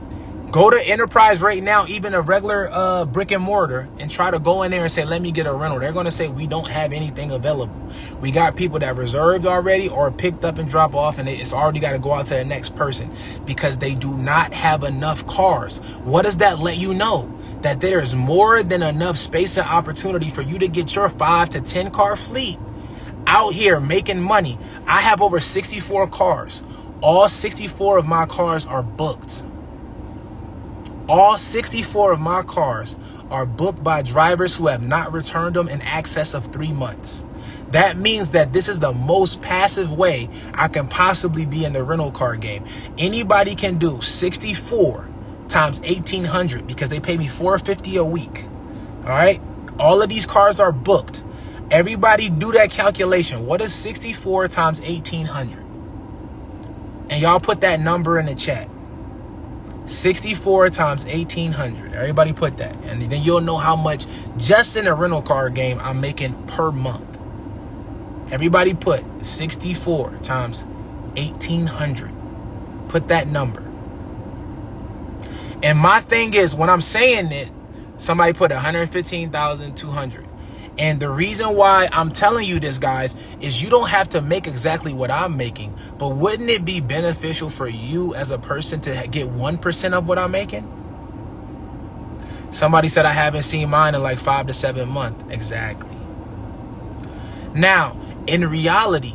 go to Enterprise right now, even a regular brick and mortar, and try to go in there and say, let me get a rental. They're going to say, we don't have anything available. We got people that reserved already or picked up and drop off, and it's already got to go out to the next person because they do not have enough cars. What does that let you know? That there's more than enough space and opportunity for you to get your 5 to 10 car fleet out here making money. I have over 64 cars. All 64 of my cars are booked. All 64 of my cars are booked by drivers who have not returned them in excess of 3 months. That means that this is the most passive way I can possibly be in the rental car game. Anybody can do 64 times 1,800 because they pay me $450 a week. All right. All of these cars are booked. Everybody do that calculation. What is 64 times 1,800? And y'all put that number in the chat. 64 times 1,800. Everybody put that. And then you'll know how much just in the rental car game I'm making per month. Everybody put 64 times 1,800. Put that number. And my thing is, when I'm saying it, somebody put 115,200. And the reason why I'm telling you this, guys, is you don't have to make exactly what I'm making. But wouldn't it be beneficial for you as a person to get 1% of what I'm making? Somebody said I haven't seen mine in like 5 to 7 months. Exactly. Now, in reality,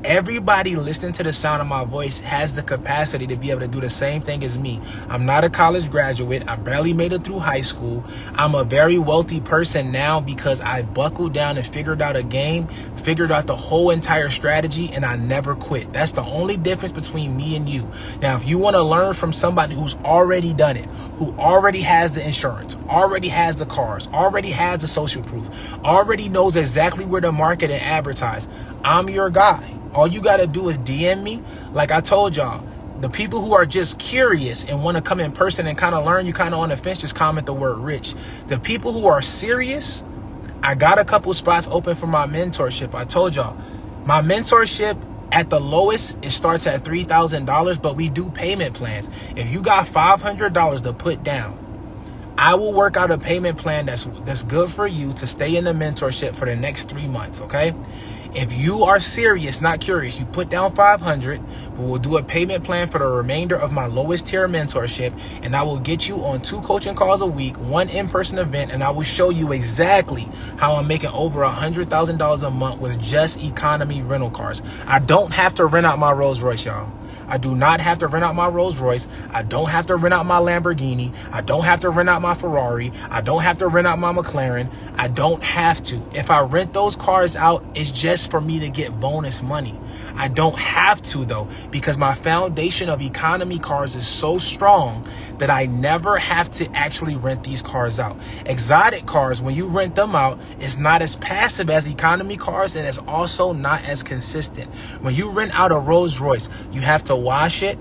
everybody listening to the sound of my voice has the capacity to be able to do the same thing as me. I'm not a college graduate. I barely made it through high school. I'm a very wealthy person now because I buckled down and figured out a game, figured out the whole entire strategy, and I never quit. That's the only difference between me and you. Now, if you want to learn from somebody who's already done it, who already has the insurance, already has the cars, already has the social proof, already knows exactly where to market and advertise, I'm your guy. All you got to do is DM me. Like I told y'all, the people who are just curious and want to come in person and kind of learn, you kind of on the fence, just comment the word rich. The people who are serious, I got a couple spots open for my mentorship. I told y'all, my mentorship at the lowest, it starts at $3,000, but we do payment plans. If you got $500 to put down, I will work out a payment plan that's good for you to stay in the mentorship for the next 3 months, okay? If you are serious, not curious, you put down 500. We will do a payment plan for the remainder of my lowest tier mentorship, and I will get you on 2 coaching calls a week, 1 in-person event, and I will show you exactly how I'm making over $100,000 a month with just economy rental cars. I don't have to rent out my Rolls Royce, y'all. I do not have to rent out my Rolls Royce. I don't have to rent out my Lamborghini. I don't have to rent out my Ferrari. I don't have to rent out my McLaren. I don't have to. If I rent those cars out, it's just for me to get bonus money. I don't have to, though, because my foundation of economy cars is so strong that I never have to actually rent these cars out. Exotic cars, when you rent them out, it's not as passive as economy cars, and it's also not as consistent. When you rent out a Rolls Royce, you have to wash it.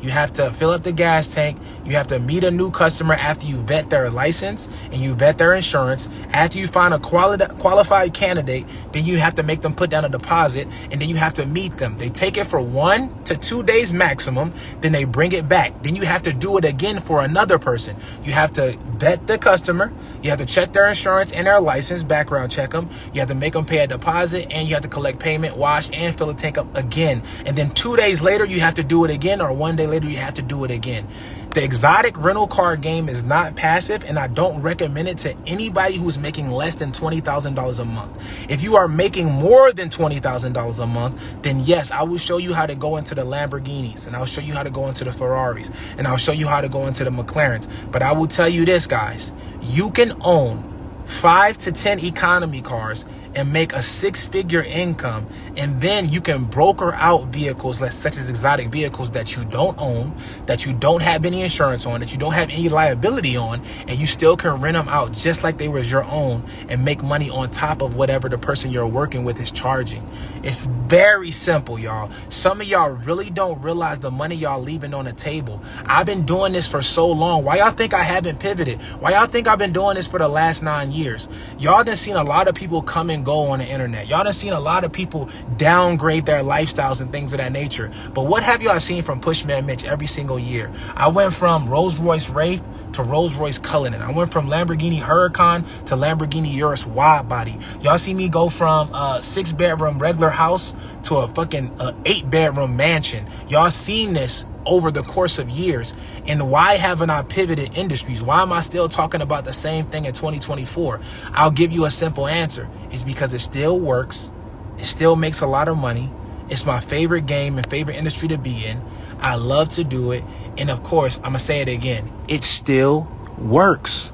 You have to fill up the gas tank. You have to meet a new customer after you vet their license and you vet their insurance. After you find a qualified candidate, then you have to make them put down a deposit, and then you have to meet them. They take it for 1 to 2 days maximum. Then they bring it back. Then you have to do it again for another person. You have to vet the customer. You have to check their insurance and their license, background check them. You have to make them pay a deposit, and you have to collect payment, wash, and fill the tank up again. And then 2 days later, you have to do it again, or 1 day later, you have to do it again. The exotic rental car game is not passive, and I don't recommend it to anybody who's making less than $20,000 a month. If you are making more than $20,000 a month, then yes, I will show you how to go into the Lamborghinis, and I'll show you how to go into the Ferraris, and I'll show you how to go into the McLarens. But I will tell you this, guys, you can own 5 to 10 economy cars and make a 6-figure income, and then you can broker out vehicles such as exotic vehicles that you don't own, that you don't have any insurance on, that you don't have any liability on, and you still can rent them out just like they was your own and make money on top of whatever the person you're working with is charging. It's very simple, y'all. Some of y'all really don't realize the money y'all leaving on the table. I've been doing this for so long. Why y'all think I haven't pivoted? Why y'all think I've been doing this for the last 9 years? Y'all done seen a lot of people come and go on the internet. Y'all done seen a lot of people downgrade their lifestyles and things of that nature. But what have y'all seen from Pushman Mitch every single year? I went from Rolls Royce Wraith to Rolls Royce Cullinan. I went from Lamborghini Huracan to Lamborghini Urus wide body. Y'all see me go from a 6-bedroom regular house to a fucking 8-bedroom mansion. Y'all seen this over the course of years. And why haven't I pivoted industries? Why am I still talking about the same thing in 2024? I'll give you a simple answer. It's because it still works. It still makes a lot of money. It's my favorite game and favorite industry to be in. I love to do it. And of course, I'm going to say it again. It still works.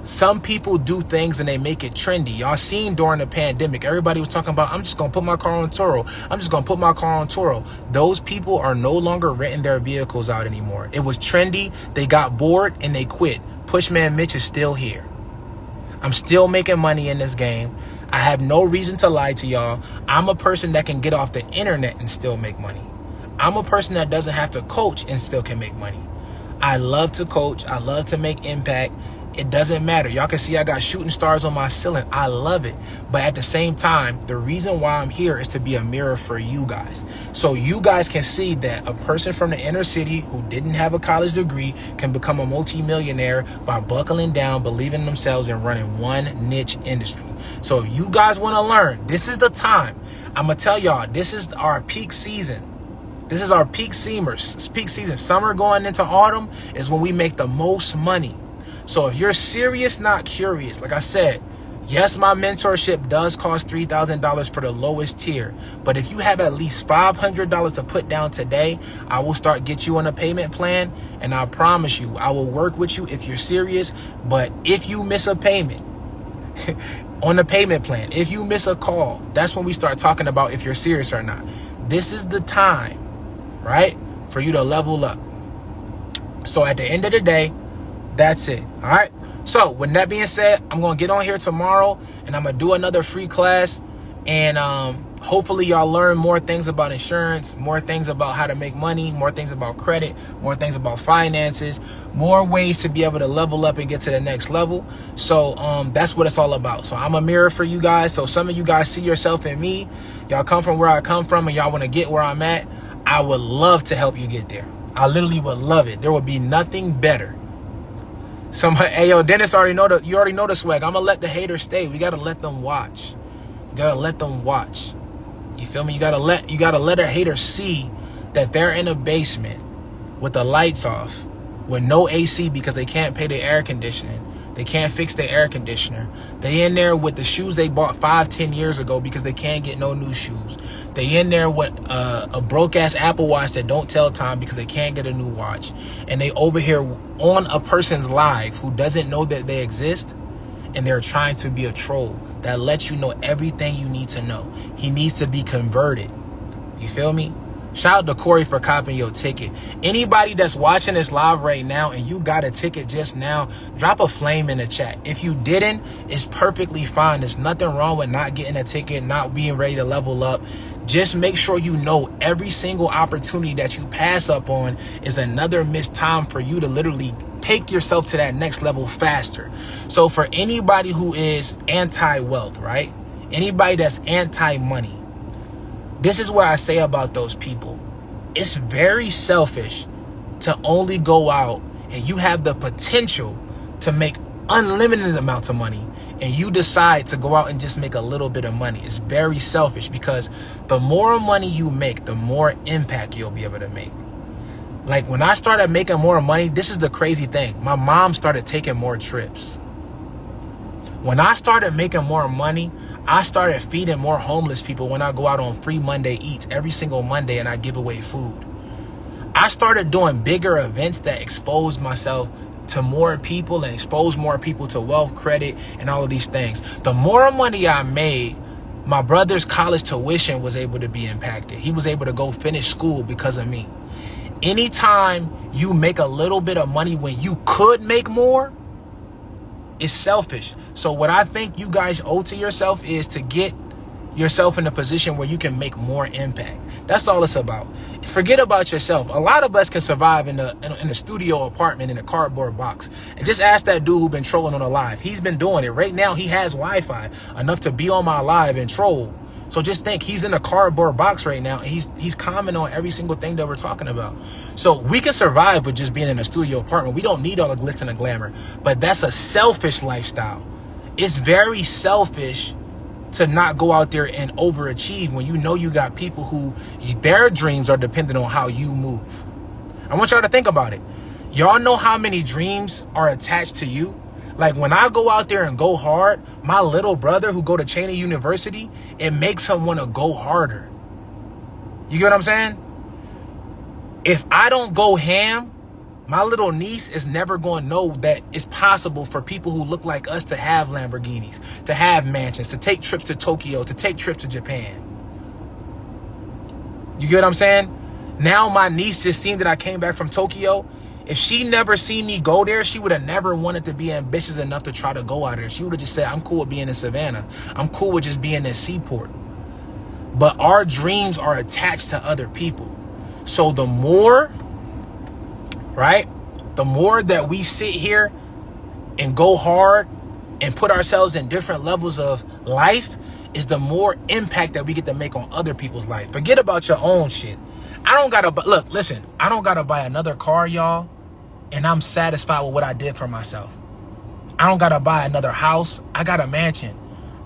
Some people do things and they make it trendy. Y'all seen during the pandemic, everybody was talking about, I'm just going to put my car on Turo. I'm just going to put my car on Turo. Those people are no longer renting their vehicles out anymore. It was trendy. They got bored and they quit. Pushman Mitch is still here. I'm still making money in this game. I have no reason to lie to y'all. I'm a person that can get off the internet and still make money. I'm a person that doesn't have to coach and still can make money. I love to coach. I love to make impact. It doesn't matter. Y'all can see I got shooting stars on my ceiling. I love it. But at the same time, the reason why I'm here is to be a mirror for you guys. So you guys can see that a person from the inner city who didn't have a college degree can become a multimillionaire by buckling down, believing in themselves, and running one niche industry. So if you guys want to learn, this is the time. I'm going to tell y'all, this is our peak season. This is our peak season. Summer going into autumn is when we make the most money. So if you're serious, not curious, like I said, yes, my mentorship does cost $3,000 for the lowest tier. But if you have at least $500 to put down today, I will get you on a payment plan. And I promise you, I will work with you if you're serious. But if you miss a payment on the payment plan, if you miss a call, that's when we start talking about if you're serious or not. This is the time, right, for you to level up. So at the end of the day, that's it. All right. So with that being said, I'm going to get on here tomorrow and I'm going to do another free class. And hopefully y'all learn more things about insurance, more things about how to make money, more things about credit, more things about finances, more ways to be able to level up and get to the next level. So that's what it's all about. So I'm a mirror for you guys. So some of you guys see yourself in me. Y'all come from where I come from and y'all want to get where I'm at. I would love to help you get there. I literally would love it. There would be nothing better. Hey, yo, Dennis, you already know the swag. I'm going to let the haters stay. We got to let them watch. You got to let them watch. You feel me? You got to let a hater see that they're in a basement with the lights off, with no AC because they can't pay their air conditioning. They can't fix their air conditioner. They in there with the shoes they bought 5-10 years ago because they can't get no new shoes. They in there with a broke-ass Apple Watch that don't tell time because they can't get a new watch. And they over here on a person's live who doesn't know that they exist, and they're trying to be a troll that lets you know everything you need to know. He needs to be converted. You feel me? Shout out to Corey for copying your ticket. Anybody that's watching this live right now and you got a ticket just now, drop a flame in the chat. If you didn't, it's perfectly fine. There's nothing wrong with not getting a ticket, not being ready to level up. Just make sure you know every single opportunity that you pass up on is another missed time for you to literally take yourself to that next level faster. So for anybody who is anti-wealth, right? Anybody that's anti-money, this is what I say about those people. It's very selfish to only go out and you have the potential to make unlimited amounts of money and you decide to go out and just make a little bit of money. It's very selfish because the more money you make, the more impact you'll be able to make. Like when I started making more money, this is the crazy thing. My mom started taking more trips. When I started making more money, I started feeding more homeless people when I go out on free Monday eats every single Monday and I give away food. I started doing bigger events that exposed myself to more people and exposed more people to wealth, credit, and all of these things. The more money I made, my brother's college tuition was able to be impacted. He was able to go finish school because of me. Anytime you make a little bit of money when you could make more, it's selfish. So what I think you guys owe to yourself is to get yourself in a position where you can make more impact. That's all it's about. Forget about yourself. A lot of us can survive in a studio apartment in a cardboard box. And just ask that dude who been trolling on the live. He's been doing it. Right now he has Wi-Fi enough to be on my live and troll. So just think, he's in a cardboard box right now and he's commenting on every single thing that we're talking about. So we can survive with just being in a studio apartment. We don't need all the glitz and the glamour. But that's a selfish lifestyle. It's very selfish to not go out there and overachieve when you know you got people who their dreams are dependent on how you move. I want y'all to think about it. Y'all know how many dreams are attached to you? Like when I go out there and go hard, my little brother who go to Cheney University, it makes him want to go harder. You get what I'm saying? If I don't go ham, my little niece is never going to know that it's possible for people who look like us to have Lamborghinis, to have mansions, to take trips to Tokyo, to take trips to Japan. You get what I'm saying? Now my niece just seen that I came back from Tokyo. If she never seen me go there, she would have never wanted to be ambitious enough to try to go out there. She would have just said, I'm cool with being in Savannah. I'm cool with just being in Seaport. But our dreams are attached to other people. So the more, right? The more that we sit here and go hard and put ourselves in different levels of life is the more impact that we get to make on other people's life. Forget about your own shit. I don't gotta, look, listen, I don't gotta buy another car, y'all, and I'm satisfied with what I did for myself. I don't gotta buy another house. I got a mansion.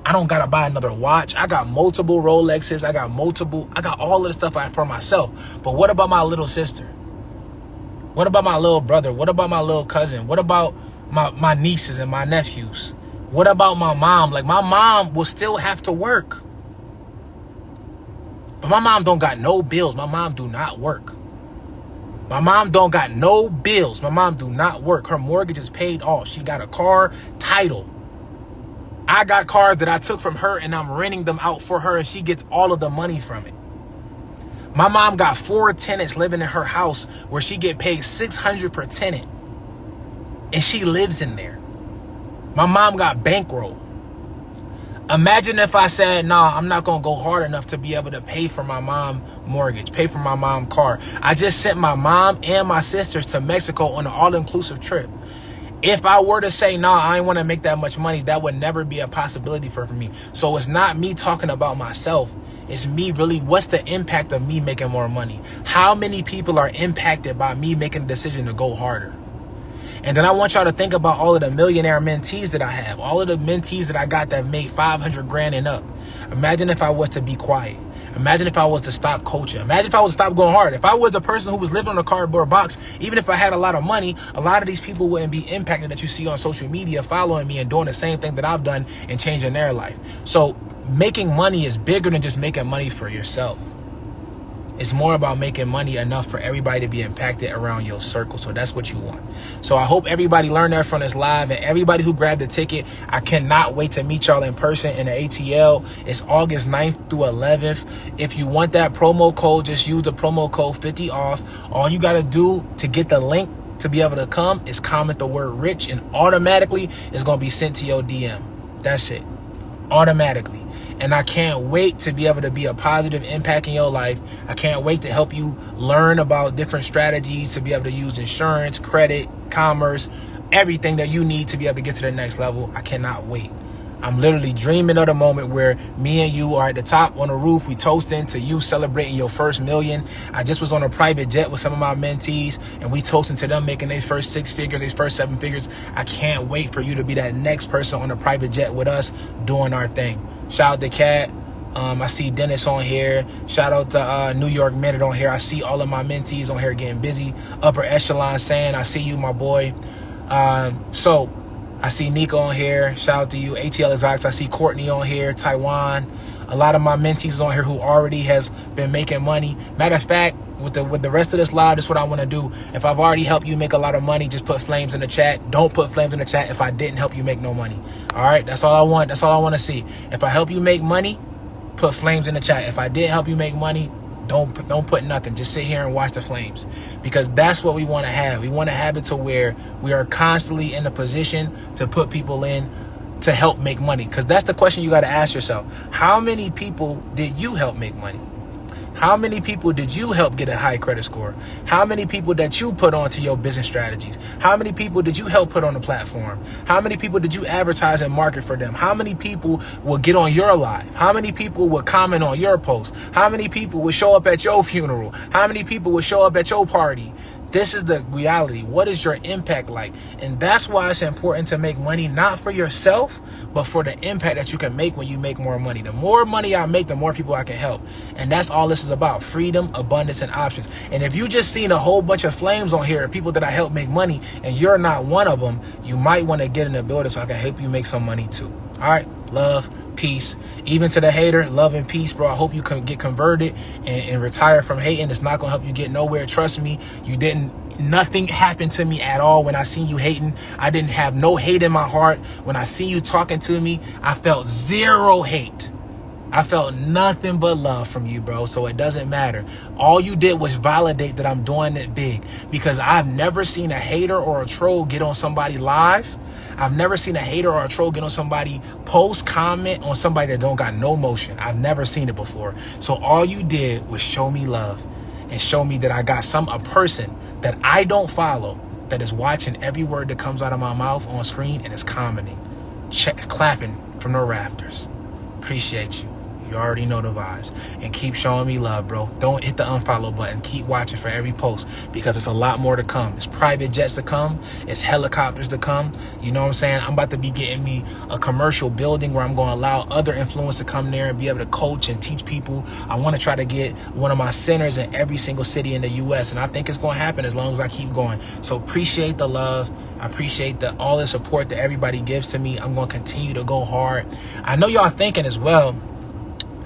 I don't gotta buy another watch. I got multiple Rolexes. I got all of the stuff for myself. But what about my little sister? What about my little brother? What about my little cousin? What about my nieces and my nephews? What about my mom? Like, my mom will still have to work. But my mom don't got no bills. My mom do not work. My mom don't got no bills. My mom do not work. Her mortgage is paid off. She got a car, title. I got cars that I took from her and I'm renting them out for her and she gets all of the money from it. My mom got 4 tenants living in her house where she get paid $600 per tenant. And she lives in there. My mom got bankroll. Imagine if I said, nah, I'm not going to go hard enough to be able to pay for my mom mortgage, pay for my mom car. I just sent my mom and my sisters to Mexico on an all-inclusive trip. If I were to say, nah, I ain't want to make that much money, that would never be a possibility for me. So it's not me talking about myself. It's me really, what's the impact of me making more money? How many people are impacted by me making a decision to go harder? And then I want y'all to think about all of the millionaire mentees that I have, all of the mentees that I got that made 500 grand and up. Imagine if I was to be quiet. Imagine if I was to stop coaching. Imagine if I was to stop going hard. If I was a person who was living on a cardboard box, even if I had a lot of money, a lot of these people wouldn't be impacted that you see on social media, following me and doing the same thing that I've done and changing their life. So making money is bigger than just making money for yourself. It's more about making money enough for everybody to be impacted around your circle. So that's what you want. So I hope everybody learned that from this live, and everybody who grabbed the ticket, I cannot wait to meet y'all in person in the ATL. It's August 9th through 11th. If you want that promo code, just use the promo code 50 off. All you got to do to get the link to be able to come is comment the word rich, and automatically it's going to be sent to your DM. That's it. Automatically. And I can't wait to be able to be a positive impact in your life. I can't wait to help you learn about different strategies to be able to use insurance, credit, commerce, everything that you need to be able to get to the next level. I cannot wait. I'm literally dreaming of the moment where me and you are at the top on the roof. We toasting to you celebrating your first million. I just was on a private jet with some of my mentees, and we toasting to them making their first 6 figures, their first 7 figures. I can't wait for you to be that next person on a private jet with us doing our thing. Shout out to Kat. I see Dennis on here. Shout out to New York Minute on here. I see all of my mentees on here getting busy. Upper Echelon saying, I see you, my boy. So I see Nico on here. Shout out to you. ATL Exotics. I see Courtney on here. Taiwan. A lot of my mentees on here who already has been making money. Matter of fact, with the rest of this live, that's what I want to do. If I've already helped you make a lot of money, just put flames in the chat. Don't put flames in the chat if I didn't help you make no money. All right, that's all I want. That's all I want to see. If I help you make money, put flames in the chat. If I didn't help you make money, don't put nothing. Just sit here and watch the flames, because that's what we want to have. We want to have it to where we are constantly in a position to put people in to help make money, because that's the question you got to ask yourself. How many people did you help make money? How many people did you help get a high credit score? How many people that you put onto your business strategies? How many people did you help put on the platform? How many people did you advertise and market for them? How many people will get on your live? How many people will comment on your post? How many people will show up at your funeral? How many people will show up at your party? This is the reality. What is your impact like? And that's why it's important to make money, not for yourself, but for the impact that you can make when you make more money. The more money I make, the more people I can help. And that's all this is about: freedom, abundance, and options. And if you just seen a whole bunch of flames on here, people that I help make money, and you're not one of them, you might want to get in the building so I can help you make some money too. All right. Love, peace. Even to the hater, love and peace, bro. I hope you can get converted and retire from hating. It's not gonna help you get nowhere. Trust me. Nothing happened to me at all when I seen you hating. I didn't have no hate in my heart. When I see you talking to me, I felt zero hate. I felt nothing but love from you, bro. So it doesn't matter. All you did was validate that I'm doing it big, because I've never seen a hater or a troll get on somebody live. I've never seen a hater or a troll get on somebody, post, comment on somebody that don't got no motion. I've never seen it before. So all you did was show me love and show me that I got a person that I don't follow that is watching every word that comes out of my mouth on screen and is commenting, clapping from the rafters. Appreciate you. You already know the vibes. And keep showing me love, bro. Don't hit the unfollow button. Keep watching for every post, because it's a lot more to come. It's private jets to come. It's helicopters to come. You know what I'm saying? I'm about to be getting me a commercial building where I'm going to allow other influencers to come there and be able to coach and teach people. I want to try to get one of my centers in every single city in the U.S. And I think it's going to happen as long as I keep going. So appreciate the love. I appreciate all the support that everybody gives to me. I'm going to continue to go hard. I know y'all thinking as well,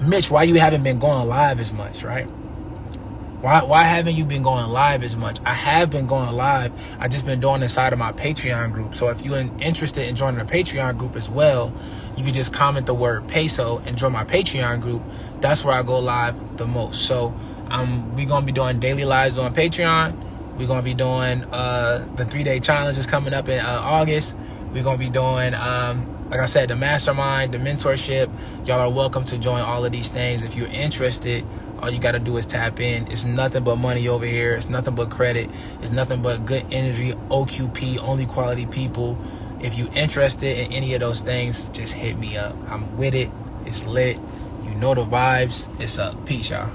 Mitch, why you haven't been going live as much, right? Why haven't you been going live as much? I have been going live. I just been doing inside of my Patreon group. So if you're interested in joining the Patreon group as well, you can just comment the word peso and join my Patreon group. That's where I go live the most. So we're going to be doing daily lives on Patreon. We're going to be doing the 3-day challenges coming up in August. We're going to be doing, like I said, the mastermind, the mentorship. Y'all are welcome to join all of these things. If you're interested, all you got to do is tap in. It's nothing but money over here. It's nothing but credit. It's nothing but good energy, OQP, only quality people. If you're interested in any of those things, just hit me up. I'm with it. It's lit. You know the vibes. It's up. Peace, y'all.